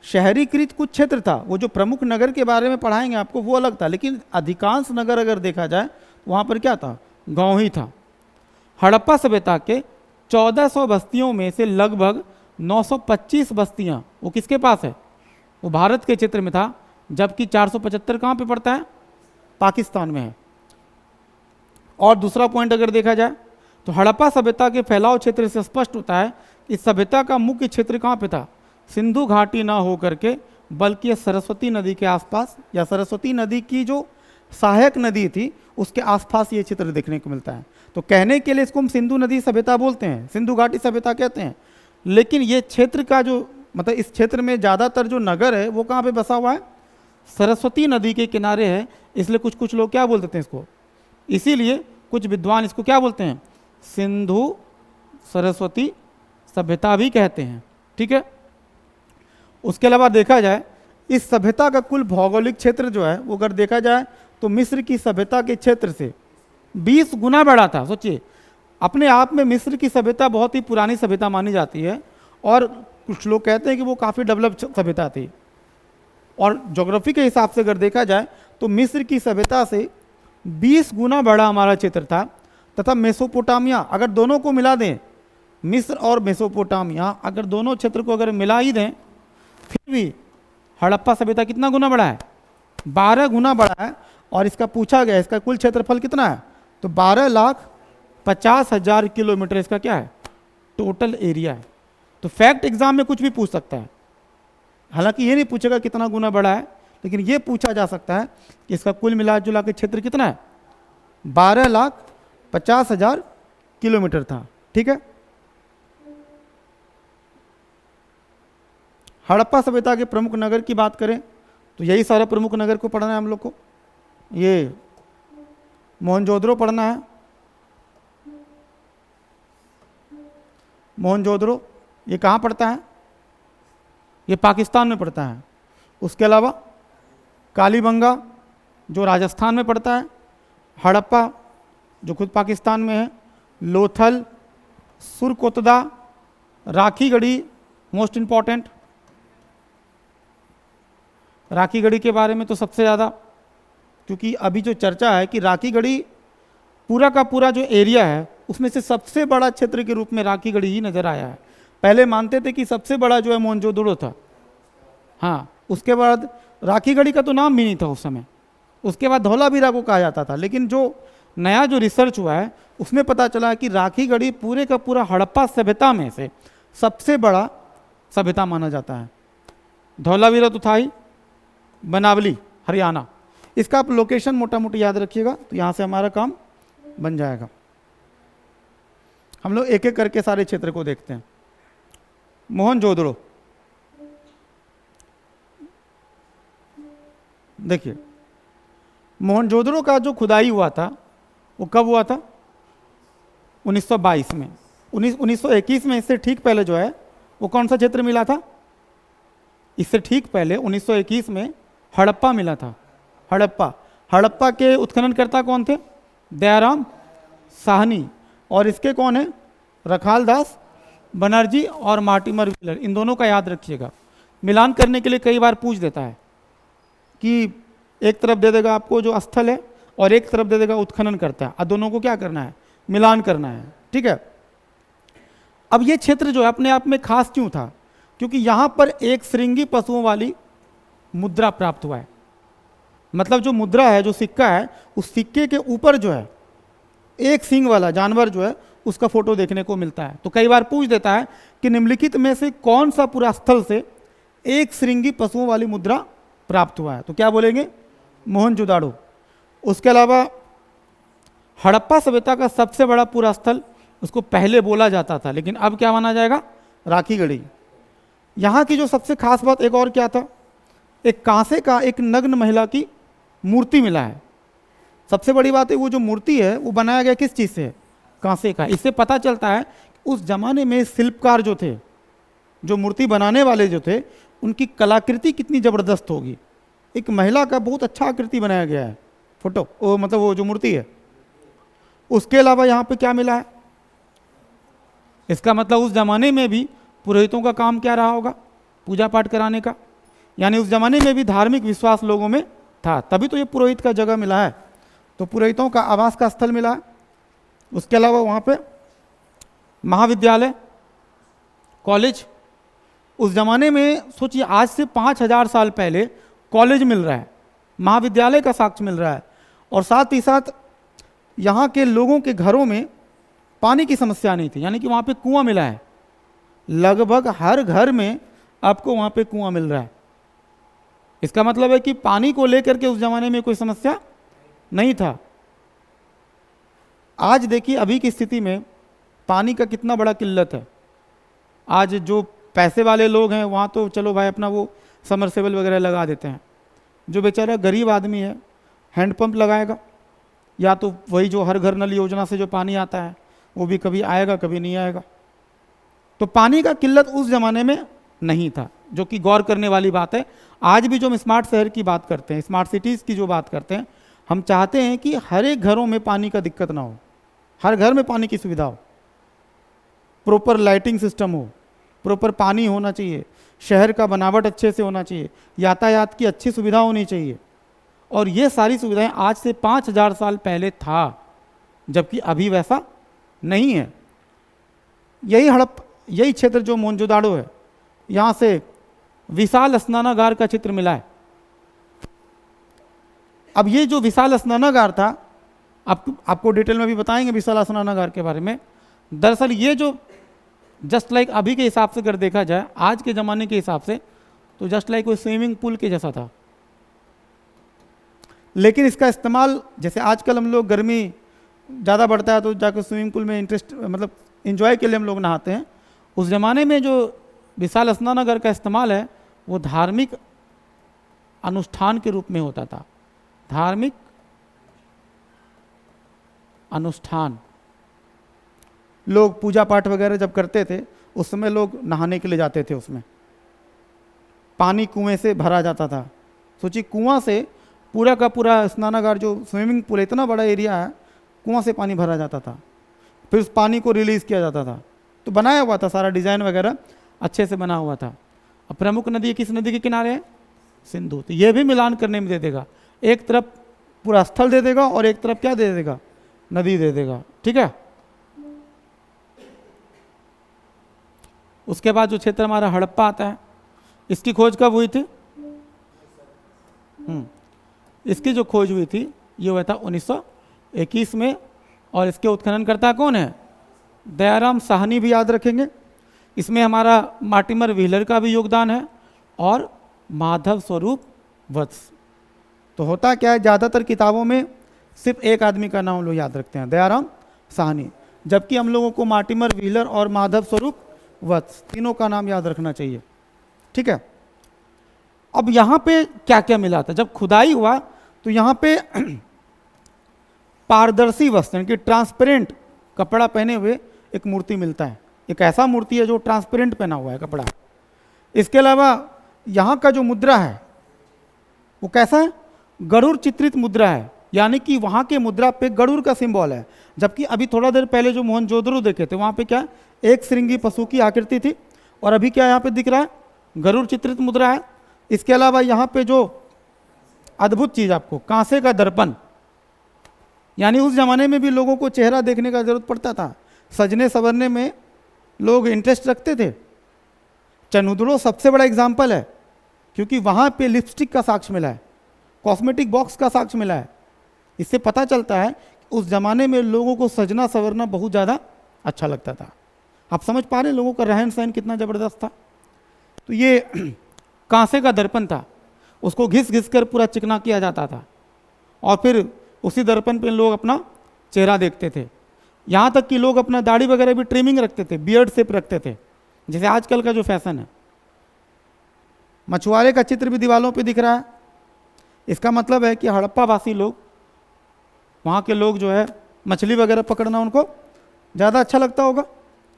शहरीकृत कुछ क्षेत्र था, वो जो प्रमुख नगर के बारे में पढ़ाएंगे आपको वो अलग था, लेकिन अधिकांश नगर अगर देखा जाए वहाँ पर क्या था, गांव ही था। हड़प्पा सभ्यता के 1400 बस्तियों में से लगभग 925 बस्तियाँ वो किसके पास है, वो भारत के क्षेत्र में था, जबकि 475 कहाँ पे पड़ता है, पाकिस्तान में है। और दूसरा पॉइंट अगर देखा जाए तो हड़प्पा सभ्यता के फैलाव क्षेत्र से स्पष्ट होता है कि सभ्यता का मुख्य क्षेत्र कहाँ पे था, सिंधु घाटी ना हो करके बल्कि सरस्वती नदी के आसपास, या सरस्वती नदी की जो सहायक नदी थी उसके आसपास ये चित्र देखने को मिलता है। तो कहने के लिए इसको हम सिंधु नदी सभ्यता बोलते हैं, सिंधु घाटी सभ्यता कहते हैं, लेकिन ये क्षेत्र का जो मतलब इस क्षेत्र में ज़्यादातर जो नगर है वो कहाँ पे बसा हुआ है, सरस्वती नदी के किनारे है, इसलिए कुछ कुछ लोग क्या बोल देते हैं इसको, इसीलिए कुछ विद्वान इसको क्या बोलते हैं, सिंधु सरस्वती सभ्यता भी कहते हैं। ठीक है। उसके अलावा देखा जाए इस सभ्यता का कुल भौगोलिक क्षेत्र जो है वो अगर देखा जाए तो मिस्र की सभ्यता के क्षेत्र से 20 गुना बड़ा था। सोचिए, अपने आप में मिस्र की सभ्यता बहुत ही पुरानी सभ्यता मानी जाती है और कुछ लोग कहते हैं कि वो काफ़ी डेवलप सभ्यता थी। और ज्योग्राफी के हिसाब से अगर देखा जाए तो मिस्र की सभ्यता से 20 गुना बड़ा हमारा क्षेत्र था। तथा मेसोपोटामिया, अगर दोनों को मिला दें, मिस्र और मेसोपोटामिया अगर दोनों क्षेत्र को अगर मिला ही दें, फिर भी हड़प्पा सभ्यता कितना गुना बड़ा है, 12 गुना बड़ा है। और इसका पूछा गया इसका कुल क्षेत्रफल कितना है, तो 12,50,000 किलोमीटर इसका क्या है, टोटल एरिया है। तो फैक्ट एग्जाम में कुछ भी पूछ सकता है, हालांकि ये नहीं पूछेगा कितना गुना बड़ा है, लेकिन ये पूछा जा सकता है कि इसका कुल मिला जुला के क्षेत्र कितना है, 12,50,000 किलोमीटर था। ठीक है। हड़प्पा सभ्यता के प्रमुख नगर की बात करें तो यही सारे प्रमुख नगर को पढ़ना है हम लोग को। ये मोहनजोदड़ो पढ़ना है, मोहनजोदड़ो ये कहाँ पड़ता है, ये पाकिस्तान में पड़ता है। उसके अलावा कालीबंगा जो राजस्थान में पड़ता है, हड़प्पा जो खुद पाकिस्तान में है, लोथल, सुरकोतदा, राखीगढ़ी मोस्ट इम्पॉर्टेंट। राखीगढ़ी के बारे में तो सबसे ज़्यादा, क्योंकि अभी जो चर्चा है कि राखीगढ़ी पूरा का पूरा जो एरिया है उसमें से सबसे बड़ा क्षेत्र के रूप में राखीगढ़ी ही नज़र आया है। पहले मानते थे कि सबसे बड़ा जो है मोहनजोदड़ो था, हाँ, उसके बाद राखीगढ़ी का तो नाम भी नहीं था उस समय, उसके बाद धौलावीरा को कहा जाता था। लेकिन जो नया जो रिसर्च हुआ है उसमें पता चला कि राखीगढ़ी पूरे का पूरा हड़प्पा सभ्यता में से सबसे बड़ा सभ्यता माना जाता है। धौलावीरा तो था ही, बनावली हरियाणा। इसका आप लोकेशन मोटा मोटी याद रखिएगा तो यहाँ से हमारा काम बन जाएगा। हम लोग एक एक करके सारे क्षेत्र को देखते हैं। मोहनजोदड़ो, देखिए मोहनजोदड़ो का जो खुदाई हुआ था वो कब हुआ था, 1922 में। 1921 में इससे ठीक पहले जो है वो कौन सा क्षेत्र मिला था, इससे ठीक पहले 1921 में हड़प्पा मिला था। हड़प्पा के उत्खननकर्ता कौन थे, दयाराम साहनी, और इसके कौन है, रखालदास बनर्जी और मार्टिमर व्हीलर। इन दोनों का याद रखिएगा, मिलान करने के लिए कई बार पूछ देता है कि एक तरफ दे देगा आपको जो स्थल है और एक तरफ दे देगा उत्खनन करता है, और दोनों को क्या करना है, मिलान करना है। ठीक है। अब ये क्षेत्र जो है अपने आप में खास क्यों था, क्योंकि यहाँ पर एक श्रृंगी पशुओं वाली मुद्रा प्राप्त हुआ है। मतलब जो मुद्रा है, जो सिक्का है, उस सिक्के के ऊपर जो है एक सींग वाला जानवर जो है उसका फोटो देखने को मिलता है। तो कई बार पूछ देता है कि निम्नलिखित में से कौन सा पूरा स्थल से एक श्रृंगी पशुओं वाली मुद्रा प्राप्त हुआ है, तो क्या बोलेंगे, मोहनजोदाड़ो। उसके अलावा हड़प्पा सभ्यता का सबसे बड़ा पूरा स्थल उसको पहले बोला जाता था, लेकिन अब क्या माना जाएगा, राखीगढ़ी। यहाँ की जो सबसे खास बात एक और क्या था, एक कांसे का एक नग्न महिला की मूर्ति मिला है। सबसे बड़ी बात है वो जो मूर्ति है वो बनाया गया किस चीज़ से, कांसे का। इससे पता चलता है उस जमाने में शिल्पकार जो थे, जो मूर्ति बनाने वाले जो थे, उनकी कलाकृति कितनी ज़बरदस्त होगी। एक महिला का बहुत अच्छा आकृति बनाया गया है फोटो, वो मतलब वो जो मूर्ति है। उसके अलावा यहाँ पे क्या मिला है, इसका मतलब उस जमाने में भी पुरोहितों का काम क्या रहा होगा, पूजा पाठ कराने का। यानी उस जमाने में भी धार्मिक विश्वास लोगों में था, तभी तो ये पुरोहित का जगह मिला है, तो पुरोहितों का आवास का स्थल मिला है। उसके अलावा वहाँ पे महाविद्यालय, कॉलेज, उस जमाने में सोचिए आज से 5,000 साल पहले कॉलेज मिल रहा है, महाविद्यालय का साक्ष्य मिल रहा है। और साथ ही साथ यहाँ के लोगों के घरों में पानी की समस्या नहीं थी, यानी कि वहाँ पे कुआं मिला है। लगभग हर घर में आपको वहाँ पे कुआं मिल रहा है। इसका मतलब है कि पानी को लेकर के उस जमाने में कोई समस्या नहीं था। आज देखिए अभी की स्थिति में पानी का कितना बड़ा किल्लत है। आज जो पैसे वाले लोग हैं वहाँ तो चलो भाई अपना वो समरसेबल वगैरह लगा देते हैं। जो बेचारा गरीब आदमी है हैंडपंप लगाएगा, या तो वही जो हर घर नल योजना से जो पानी आता है वो भी कभी आएगा कभी नहीं आएगा। तो पानी का किल्लत उस ज़माने में नहीं था, जो कि गौर करने वाली बात है। आज भी जो हम स्मार्ट शहर की बात करते हैं, स्मार्ट सिटीज़ की जो बात करते हैं, हम चाहते हैं कि हर एक घरों में पानी का दिक्कत ना हो, हर घर में पानी की सुविधा हो, प्रॉपर लाइटिंग सिस्टम हो, प्रॉपर पानी होना चाहिए, शहर का बनावट अच्छे से होना चाहिए, यातायात की अच्छी सुविधा होनी चाहिए। और ये सारी सुविधाएं आज से 5000 साल पहले था, जबकि अभी वैसा नहीं है। यही क्षेत्र जो मोहनजोदाड़ो है, यहाँ से विशाल स्नानागार का चित्र मिला है। अब ये जो विशाल स्नानागार था, आपको डिटेल में भी बताएंगे विशाल स्नानागार के बारे में। दरअसल ये जो जस्ट लाइक अभी के हिसाब से अगर देखा जाए, आज के ज़माने के हिसाब से, तो जस्ट लाइक कोई स्विमिंग पूल के जैसा था। लेकिन इसका इस्तेमाल, जैसे आजकल हम लोग गर्मी ज़्यादा बढ़ता है तो जाकर स्विमिंग पूल में इंटरेस्ट मतलब इंजॉय के लिए हम लोग नहाते हैं, उस ज़माने में जो विशाल स्नानागार का इस्तेमाल है वो धार्मिक अनुष्ठान के रूप में होता था। धार्मिक अनुष्ठान, लोग पूजा पाठ वगैरह जब करते थे उस समय लोग नहाने के लिए जाते थे। उसमें पानी कुएं से भरा जाता था। सोचिए, कुआं से पूरा का पूरा स्नानागार जो स्विमिंग पूल इतना बड़ा एरिया है, कुआं से पानी भरा जाता था, फिर उस पानी को रिलीज़ किया जाता था। तो बनाया हुआ था, सारा डिज़ाइन वगैरह अच्छे से बना हुआ था। अब प्रमुख नदी किस नदी के किनारे है? सिंधु। तो ये भी मिलान करने में दे देगा, एक तरफ पूरा स्थल दे देगा और एक तरफ क्या दे देगा? नदी दे देगा। ठीक है। उसके बाद जो क्षेत्र हमारा हड़प्पा आता है, इसकी खोज कब हुई थी? इसकी जो खोज हुई थी ये हुआ था 1921 में। और इसके उत्खननकर्ता कौन है? दयाराम साहनी भी याद रखेंगे। इसमें हमारा मार्टिमर व्हीलर का भी योगदान है और माधव स्वरूप वत्स। तो होता क्या है, ज़्यादातर किताबों में सिर्फ एक आदमी का नाम लोग याद रखते हैं, दयाराम साहनी, जबकि हम लोगों को मार्टिमर व्हीलर और माधव स्वरूप वत्स तीनों का नाम याद रखना चाहिए। ठीक है। अब यहाँ पे क्या क्या मिला था? जब खुदाई हुआ तो यहाँ पे पारदर्शी वस्त्र यानी कि ट्रांसपेरेंट कपड़ा पहने हुए एक मूर्ति मिलता है। एक ऐसा मूर्ति है जो ट्रांसपेरेंट पहना हुआ है कपड़ा। इसके अलावा यहाँ का जो मुद्रा है वो कैसा है? गरुड़ चित्रित मुद्रा है, यानी कि वहाँ के मुद्रा पे गरुड़ का सिंबल है। जबकि अभी थोड़ा देर पहले जो मोहनजोदड़ो देखे थे वहाँ पे क्या, एक श्रृंगी पशु की आकृति थी, और अभी क्या यहाँ पे दिख रहा है? गरुड़ चित्रित मुद्रा है। इसके अलावा यहाँ पे जो अद्भुत चीज़ आपको, कांसे का दर्पण, यानी उस जमाने में भी लोगों को चेहरा देखने का जरूरत पड़ता था, सजने संवरने में लोग इंटरेस्ट रखते थे। चनुदड़ो सबसे बड़ा एग्जाम्पल है, क्योंकि वहाँ पे लिपस्टिक का साक्ष्य मिला है, कॉस्मेटिक बॉक्स का साक्ष्य मिला है। इससे पता चलता है कि उस जमाने में लोगों को सजना संवरना बहुत ज़्यादा अच्छा लगता था। आप समझ पा रहे हैं लोगों का रहन सहन कितना ज़बरदस्त था। तो ये कांसे का दर्पण था, उसको घिस घिस कर पूरा चिकना किया जाता था और फिर उसी दर्पण पे लोग अपना चेहरा देखते थे। यहाँ तक कि लोग अपना दाढ़ी वगैरह भी ट्रिमिंग रखते थे, बियर्ड शेप रखते थे, जैसे आजकल का जो फैशन है। मछुआरे का चित्र भी दीवालों पे दिख रहा है। इसका मतलब है कि हड़प्पा वासी लोग, वहाँ के लोग जो है मछली वगैरह पकड़ना उनको ज़्यादा अच्छा लगता होगा।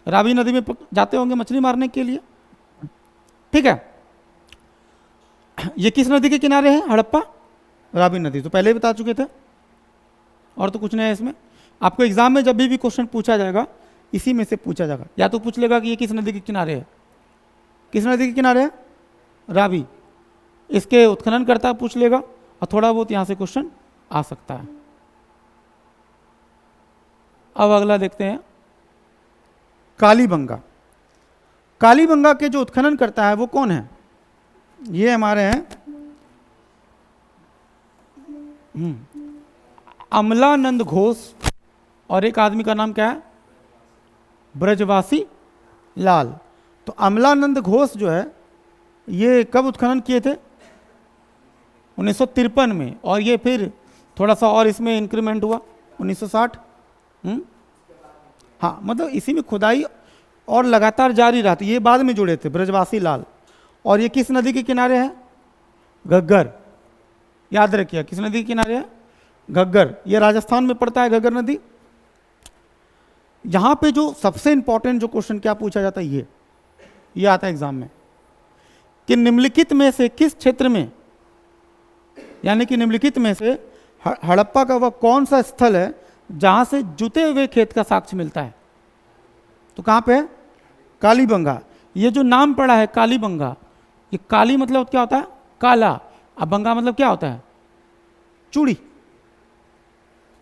रावी नदी में जाते होंगे मछली मारने के लिए। ठीक है। ये किस नदी के किनारे है हड़प्पा? रावी नदी, तो पहले ही बता चुके थे, और तो कुछ नहीं है इसमें। आपको एग्जाम में जब भी क्वेश्चन पूछा जाएगा इसी में से पूछा जाएगा। या तो पूछ लेगा कि ये किस नदी के किनारे है। किस नदी के किनारे है? रावी। इसके उत्खननकर्ता पूछ लेगा, और थोड़ा बहुत यहाँ से क्वेश्चन आ सकता है। अब अगला देखते हैं, कालीबंगा। कालीबंगा के जो उत्खनन करता है वो कौन है? ये हमारे हैं अमलानंद घोष, और एक आदमी का नाम क्या है? ब्रजवासी लाल। तो अमलानंद घोष जो है ये कब उत्खनन किए थे? 1953 में, और ये फिर थोड़ा सा और इसमें इंक्रीमेंट हुआ 1960। हाँ, मतलब इसी में खुदाई और लगातार जारी रहा। तो ये बाद में जुड़े थे ब्रजवासी लाल। और ये किस नदी के किनारे है? घग्गर। याद रखिए किस नदी के किनारे है? घग्गर। ये राजस्थान में पड़ता है घग्गर नदी। यहां पे जो सबसे इंपॉर्टेंट जो क्वेश्चन क्या पूछा जाता है, ये आता है एग्जाम में कि निम्नलिखित में से किस क्षेत्र में, यानी कि निम्नलिखित में से हड़प्पा का वह कौन सा स्थल है जहां से जुते हुए खेत का साक्ष्य मिलता है? तो कहां पे है? कालीबंगा। ये जो नाम पड़ा है कालीबंगा, ये काली मतलब क्या होता है? काला। अब बंगा मतलब क्या होता है? चूड़ी।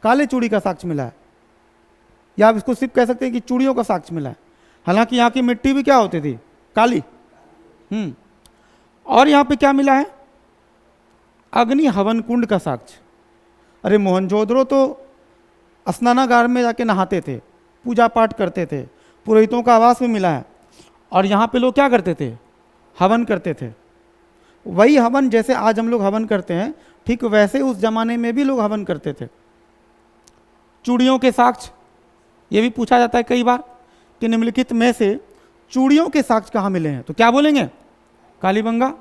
काले चूड़ी का साक्ष्य मिला है, या आप इसको सिर्फ कह सकते हैं कि चूड़ियों का साक्ष्य मिला है। हालांकि यहाँ की मिट्टी भी क्या होती थी? काली। और यहाँ पे क्या मिला है? अग्नि हवन कुंड का साक्ष्य। अरे मोहनजोदड़ो तो स्नानागार में जाके नहाते थे, पूजा पाठ करते थे, पुरोहितों का आवास भी मिला है। और यहाँ पे लोग क्या करते थे? हवन करते थे। वही हवन जैसे आज हम लोग हवन करते हैं, ठीक वैसे उस जमाने में भी लोग हवन करते थे। चूड़ियों के साक्ष्य, ये भी पूछा जाता है कई बार कि निम्नलिखित में से चूड़ियों के साक्ष्य कहाँ मिले हैं? तो क्या बोलेंगे? कालीबंगा।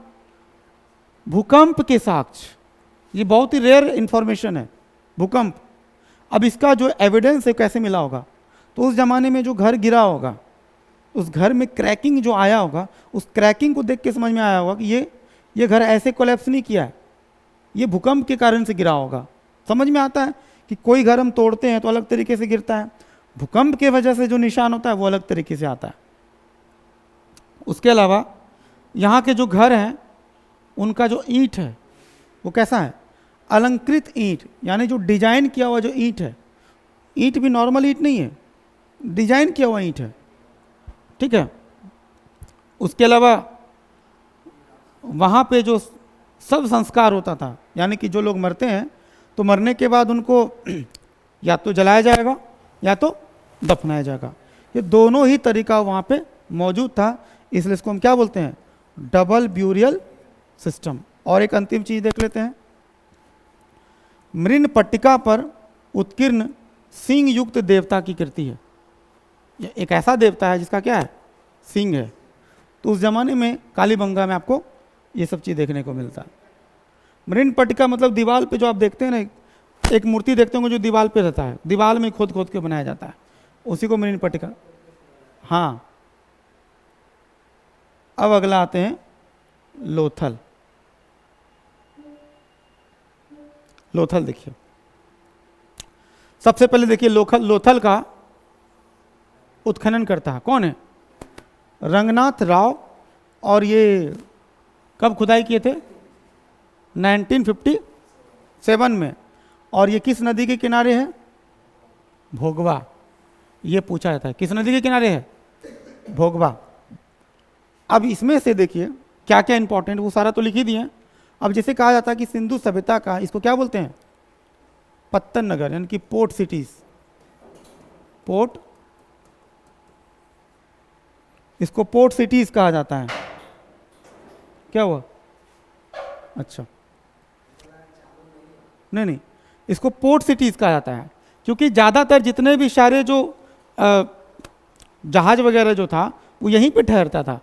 भूकंप के साक्ष्य, ये बहुत ही रेयर इंफॉर्मेशन है, भूकंप। अब इसका जो एविडेंस है कैसे मिला होगा? तो उस जमाने में जो घर गिरा होगा, उस घर में क्रैकिंग जो आया होगा, उस क्रैकिंग को देख के समझ में आया होगा कि ये घर ऐसे कोलैप्स नहीं किया है, ये भूकंप के कारण से गिरा होगा। समझ में आता है कि कोई घर हम तोड़ते हैं तो अलग तरीके से गिरता है, भूकंप के वजह से जो निशान होता है वो अलग तरीके से आता है। उसके अलावा यहाँ के जो घर हैं उनका जो ईंट है वो कैसा है? अलंकृत ईंट, यानी जो डिजाइन किया हुआ जो ईंट है। ईंट भी नॉर्मल ईंट नहीं है, डिजाइन किया हुआ ईंट है, ठीक है। उसके अलावा वहाँ पे जो सब संस्कार होता था, यानी कि जो लोग मरते हैं तो मरने के बाद उनको या तो जलाया जाएगा या तो दफनाया जाएगा। ये दोनों ही तरीका वहाँ पे मौजूद था, इसलिए इसको हम क्या बोलते हैं? Double burial system. और एक अंतिम चीज देख लेते हैं। मृण पट्टिका पर उत्कीर्ण सिंह युक्त देवता की कृति है। ये एक ऐसा देवता है जिसका क्या है? सिंह है। तो उस जमाने में कालीबंगा में आपको ये सब चीज देखने को मिलता है। मृण पट्टिका मतलब दीवार पे जो आप देखते हैं ना, एक मूर्ति देखते होंगे जो दीवार पे रहता है, दीवार में खोद खोद के बनाया जाता है, उसी को मृण पट्टिका। हाँ, अब अगला आते हैं लोथल। लोथल देखिए, सबसे पहले देखिए लोथल का उत्खनन करता है कौन है? रंगनाथ राव। और ये कब खुदाई किए थे? 1957 में। और ये किस नदी के किनारे है? भोगवा। ये पूछा जाता है किस नदी के किनारे है? भोगवा। अब इसमें से देखिए क्या क्या इंपॉर्टेंट, वो सारा तो लिख ही दिए। अब जैसे कहा जाता है कि सिंधु सभ्यता का, इसको क्या बोलते हैं? पत्तन नगर, यानी कि पोर्ट सिटीज। पोर्ट, इसको पोर्ट सिटीज कहा जाता है। क्या हुआ? अच्छा, नहीं, इसको पोर्ट सिटीज कहा जाता है क्योंकि ज़्यादातर जितने भी सारे जो जहाज वगैरह जो था वो यहीं पे ठहरता था।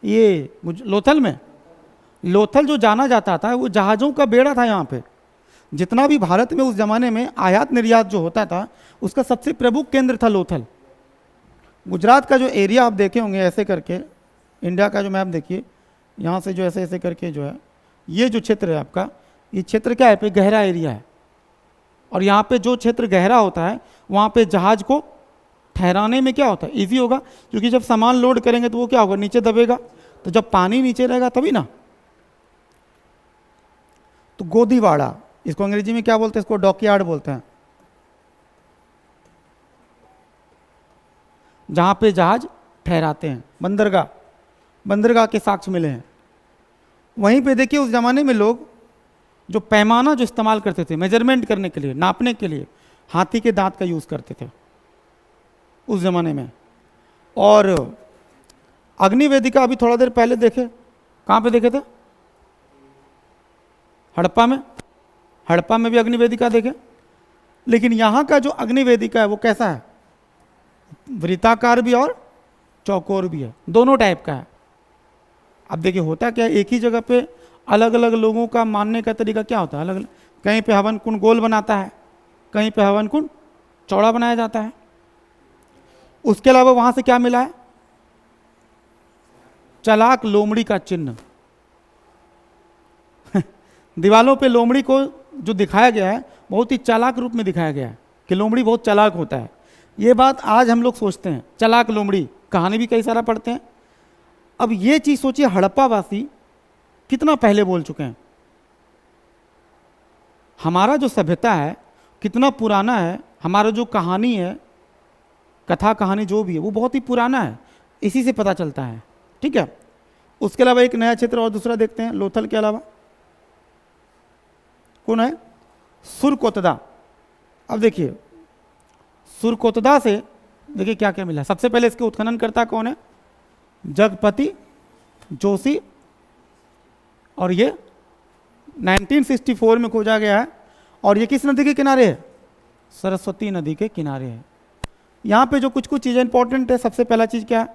ये लोथल में, लोथल जो जाना जाता था वो जहाज़ों का बेड़ा था। यहाँ पे जितना भी भारत में उस ज़माने में आयात निर्यात जो होता था उसका सबसे प्रमुख केंद्र था लोथल। गुजरात का जो एरिया आप देखे होंगे ऐसे करके, इंडिया का जो मैप देखिए, यहाँ से जो ऐसे ऐसे करके जो है, ये जो क्षेत्र है आपका, ये क्षेत्र क्या है? पे गहरा एरिया है। और यहाँ पे जो क्षेत्र गहरा होता है वहाँ पे जहाज को ठहराने में क्या होता है? ईजी होगा, क्योंकि जब सामान लोड करेंगे तो वो क्या होगा? नीचे दबेगा। तो जब पानी नीचे रहेगा तभी ना। तो गोदीवाड़ा, इसको अंग्रेजी में क्या बोलते हैं? इसको डॉकयार्ड बोलते हैं, जहां पे जहाज ठहराते हैं। बंदरगाह, बंदरगाह के साक्ष्य मिले हैं। वहीं पे देखिए उस जमाने में लोग जो पैमाना जो इस्तेमाल करते थे मेजरमेंट करने के लिए, नापने के लिए, हाथी के दांत का यूज करते थे उस जमाने में। और अग्निवेदिका अभी थोड़ा देर पहले देखे, कहाँ पे देखे थे? हड़प्पा में। हड़प्पा में भी अग्निवेदिका देखे, लेकिन यहाँ का जो अग्निवेदिका है वो कैसा है? वृत्ताकार भी और चौकोर भी है, दोनों टाइप का है। अब देखिए होता क्या है, एक ही जगह पे अलग अलग लोगों का मानने का तरीका क्या होता है, अलग अलग। कहीं पे हवन कुंड गोल बनाता है, कहीं पे हवन कुंड चौड़ा बनाया जाता है। उसके अलावा वहां से क्या मिला है, चलाक लोमड़ी का चिन्ह। दीवालों पे लोमड़ी को जो दिखाया गया है बहुत ही चालाक रूप में दिखाया गया है कि लोमड़ी बहुत चालाक होता है। ये बात आज हम लोग सोचते हैं, चालाक लोमड़ी, कहानी भी कई सारा पढ़ते हैं। अब ये चीज सोचिए, हड़प्पा वासी कितना पहले बोल चुके हैं। हमारा जो सभ्यता है कितना पुराना है, हमारा जो कहानी है, कथा कहानी जो भी है वो बहुत ही पुराना है, इसी से पता चलता है। ठीक है, उसके अलावा एक नया क्षेत्र और दूसरा देखते हैं लोथल के अलावा, कौन है, सुरकोतदा। अब देखिए सुरकोतदा से देखिए क्या क्या मिला। सबसे पहले इसके उत्खननकर्ता कौन है, जगपति जोशी, और ये 1964 में खोजा गया है। और ये किस नदी के किनारे है, सरस्वती नदी के किनारे है। यहाँ पे जो कुछ कुछ चीज़ें इंपॉर्टेंट है, सबसे पहला चीज़ क्या है,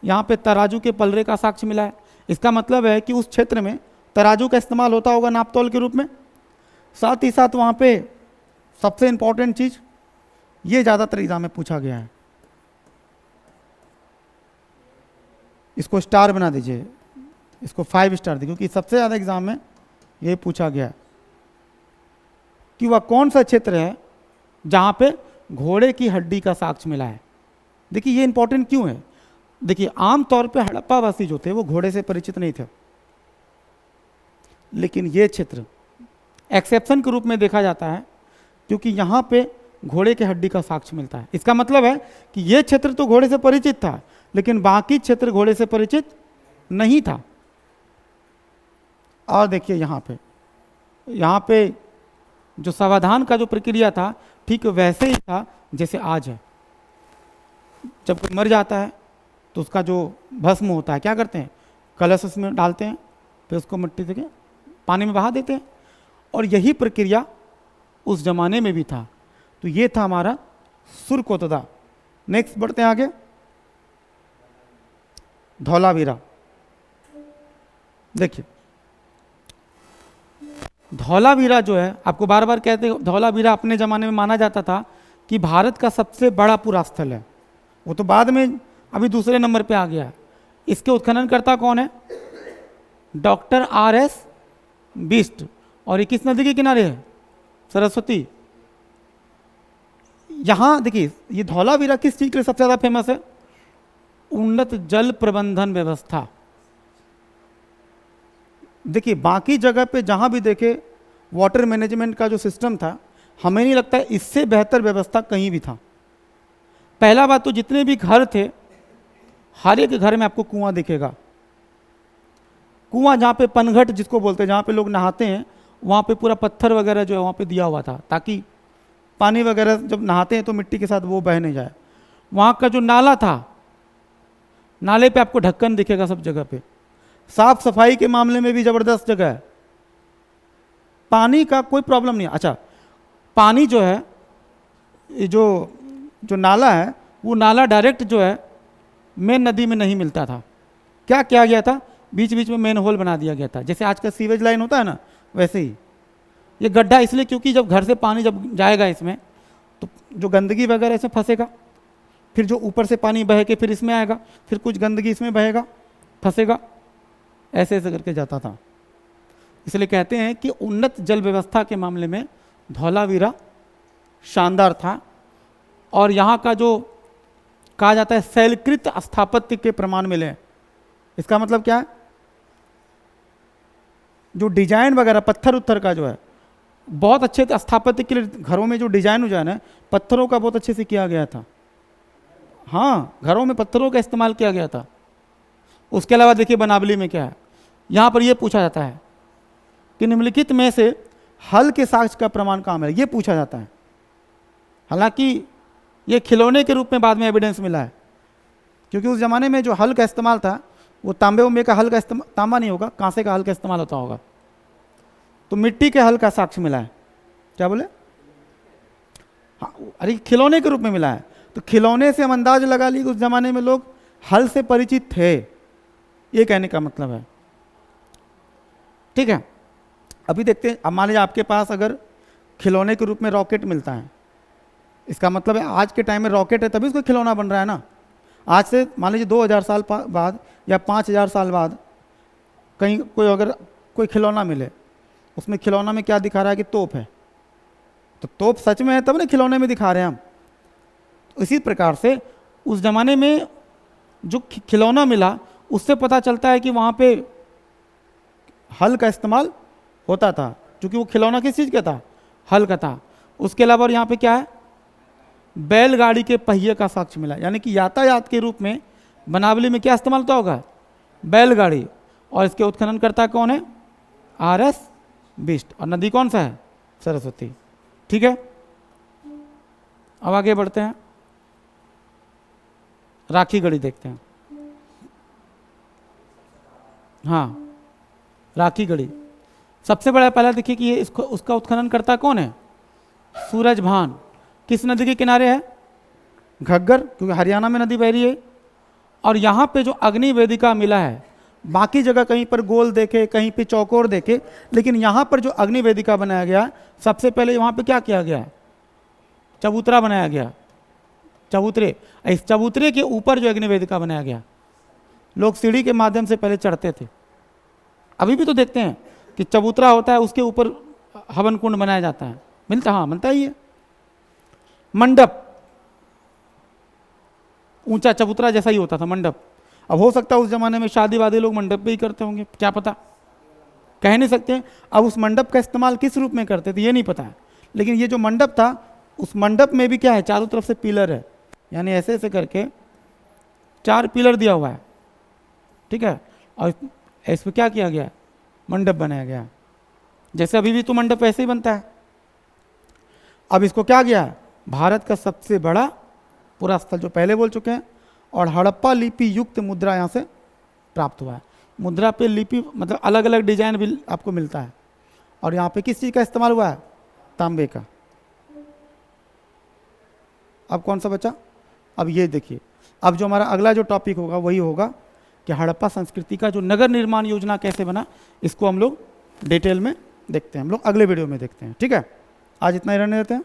यहाँ पे तराजू के पलरे का साक्ष्य मिला है। इसका मतलब है कि उस क्षेत्र में तराजू का इस्तेमाल होता होगा नापतोल के रूप में। साथ ही साथ वहाँ पे सबसे इंपॉर्टेंट चीज़, ये ज़्यादातर एग्जाम में पूछा गया है, इसको स्टार बना दीजिए, इसको 5 स्टार दीजिए, क्योंकि सबसे ज़्यादा एग्जाम में ये पूछा गया है कि वह कौन सा क्षेत्र है जहाँ पे घोड़े की हड्डी का साक्ष्य मिला है। देखिए ये इंपॉर्टेंट क्यों है, देखिए आमतौर पे हड़प्पा वासी जो थे वो घोड़े से परिचित नहीं थे, लेकिन ये क्षेत्र एक्सेप्शन के रूप में देखा जाता है क्योंकि यहाँ पे घोड़े के हड्डी का साक्ष्य मिलता है। इसका मतलब है कि ये क्षेत्र तो घोड़े से परिचित था, लेकिन बाकी क्षेत्र घोड़े से परिचित नहीं था। और देखिए यहाँ पे जो समाधान का जो प्रक्रिया था ठीक वैसे ही था जैसे आज है। जब कोई मर जाता है तो उसका जो भस्म होता है क्या करते हैं, कलश उसमें डालते हैं, फिर उसको मिट्टी से पानी में बहा देते हैं, और यही प्रक्रिया उस जमाने में भी था। तो ये था हमारा सुरकोतदा। नेक्स्ट बढ़ते हैं आगे, धौलावीरा। देखिए धौलावीरा जो है, आपको बार बार कहते हैं धौलावीरा अपने ज़माने में माना जाता था कि भारत का सबसे बड़ा पुरास्थल है। वो तो बाद में अभी दूसरे नंबर पे आ गया है। इसके उत्खननकर्ता कौन है, डॉक्टर RS बिस्ट। और ये किस नदी के किनारे है, सरस्वती। यहाँ देखिए ये धौलावीरा किस चीज़ के लिए सबसे ज़्यादा फेमस है, उन्नत जल प्रबंधन व्यवस्था। देखिए बाकी जगह पे जहाँ भी देखे वाटर मैनेजमेंट का जो सिस्टम था, हमें नहीं लगता इससे बेहतर व्यवस्था कहीं भी था। पहला बात तो जितने भी घर थे हर एक घर में आपको कुआं दिखेगा। कुआं जहाँ पे पनघट जिसको बोलते हैं, जहाँ पे लोग नहाते हैं, वहाँ पे पूरा पत्थर वगैरह जो है वहाँ पे दिया हुआ था ताकि पानी वगैरह जब नहाते हैं तो मिट्टी के साथ वो बह नहीं जाए। वहाँ का जो नाला था, नाले पे आपको ढक्कन दिखेगा सब जगह पे। साफ सफाई के मामले में भी ज़बरदस्त जगह है, पानी का कोई प्रॉब्लम नहीं है। अच्छा पानी जो है, ये जो नाला है, वो नाला डायरेक्ट जो है मेन नदी में नहीं मिलता था। क्या किया गया था, बीच बीच में मेन होल बना दिया गया था, जैसे आज का सीवेज लाइन होता है ना, वैसे ही ये गड्ढा इसलिए क्योंकि जब घर से पानी जब जाएगा इसमें तो जो गंदगी वगैरह इसमें फंसेगा, फिर जो ऊपर से पानी बह के फिर इसमें आएगा, फिर कुछ गंदगी इसमें बहेगा, फंसेगा, ऐसे ऐसे करके जाता था। इसलिए कहते हैं कि उन्नत जल व्यवस्था के मामले में धौलावीरा शानदार था। और यहाँ का जो कहा जाता है शैलकृत स्थापत्य के प्रमाण मिले। इसका मतलब क्या है, जो डिजाइन वगैरह पत्थर उत्थर का जो है बहुत अच्छे स्थापत्य के लिए, घरों में जो डिजाइन उजाइन है पत्थरों का बहुत अच्छे से किया गया था। हाँ घरों में पत्थरों का इस्तेमाल किया गया था। उसके अलावा देखिए बनावली में क्या है, यहाँ पर यह पूछा जाता है कि निम्नलिखित में से हल के साक्ष्य का प्रमाण कहाँ मिला, ये पूछा जाता है। हालांकि ये खिलौने के रूप में बाद में एविडेंस मिला है, क्योंकि उस जमाने में जो हल का इस्तेमाल था वो तांबे उम्बे का हल का इस्तेमाल, तांबा नहीं होगा, कांसे का हल का इस्तेमाल होता होगा, तो मिट्टी के हल का साक्ष्य मिला है। क्या बोले, हाँ अरे खिलौने के रूप में मिला है। तो खिलौने से हम अंदाज लगा ली कि उस जमाने में लोग हल से परिचित थे, ये कहने का मतलब है। ठीक है, अभी देखते हैं, अब मान लीजिए आपके पास अगर खिलौने के रूप में रॉकेट मिलता है, इसका मतलब है आज के टाइम में रॉकेट है तभी उसको खिलौना बन रहा है ना। आज से मान लीजिए 2000 साल बाद या 5000 साल बाद कहीं कोई खिलौना मिले, उसमें खिलौना में क्या दिखा रहा है कि तोप है, तो तोप सच में है तब ना खिलौने में दिखा रहे हैं हम। तो इसी प्रकार से उस जमाने में जो खिलौना मिला उससे पता चलता है कि वहाँ पे हल का इस्तेमाल होता था, क्योंकि वो खिलौना किस चीज़ का था, हल का था। उसके अलावा और यहाँ पे क्या है, बैलगाड़ी के पहिए का साक्ष्य मिला, यानी कि यातायात के रूप में बनावली में क्या इस्तेमाल होता होगा, बैलगाड़ी। और इसके उत्खननकर्ता कौन है, RS बिष्ट। और नदी कौन सा है, सरस्वती। ठीक है, अब आगे बढ़ते हैं, राखी गढ़ी देखते हैं। हाँ, राखी गढ़ी सबसे बड़ा, पहला देखिए कि ये उसका उत्खनन करता कौन है, सूरजभान। किस नदी के किनारे है, घग्गर, क्योंकि हरियाणा में नदी बह रही है। और यहाँ पे जो अग्नि वेदिका मिला है, बाकी जगह कहीं पर गोल देखे, कहीं पे चौकोर देखे, लेकिन यहाँ पर जो अग्नि वेदिका बनाया गया, सबसे पहले वहाँ पे क्या किया गया, चबूतरा बनाया गया, चबूतरे। इस चबूतरे के ऊपर जो अग्नि वेदिका बनाया गया, लोग सीढ़ी के माध्यम से पहले चढ़ते थे। अभी भी तो देखते हैं कि चबूतरा होता है, उसके ऊपर हवन कुंड बनाया जाता है, बनता ही है। मंडप, ऊंचा चबूतरा जैसा ही होता था मंडप। अब हो सकता है उस जमाने में शादी वादी लोग मंडप पे ही करते होंगे, क्या पता, कह नहीं सकते। अब उस मंडप का इस्तेमाल किस रूप में करते थे ये नहीं पता है, लेकिन ये जो मंडप था, उस मंडप में भी क्या है, चारों तरफ से पिलर है, यानी ऐसे ऐसे करके 4 पिलर दिया हुआ है। ठीक है, और इसमें क्या किया गया, मंडप बनाया गया, जैसे अभी भी तो मंडप ऐसे ही बनता है। अब इसको क्या किया, भारत का सबसे बड़ा पुरा स्थल, जो पहले बोल चुके हैं, और हड़प्पा लिपि युक्त मुद्रा यहाँ से प्राप्त हुआ है। मुद्रा पे लिपि मतलब अलग अलग डिजाइन भी आपको मिलता है। और यहाँ पे किस चीज़ का इस्तेमाल हुआ है, तांबे का। अब कौन सा बचा, अब ये देखिए, अब जो हमारा अगला जो टॉपिक होगा वही होगा कि हड़प्पा संस्कृति का जो नगर निर्माण योजना कैसे बना, इसको हम लोग डिटेल में देखते हैं, हम लोग अगले वीडियो में देखते हैं। ठीक है, आज इतना ही रहने देते हैं।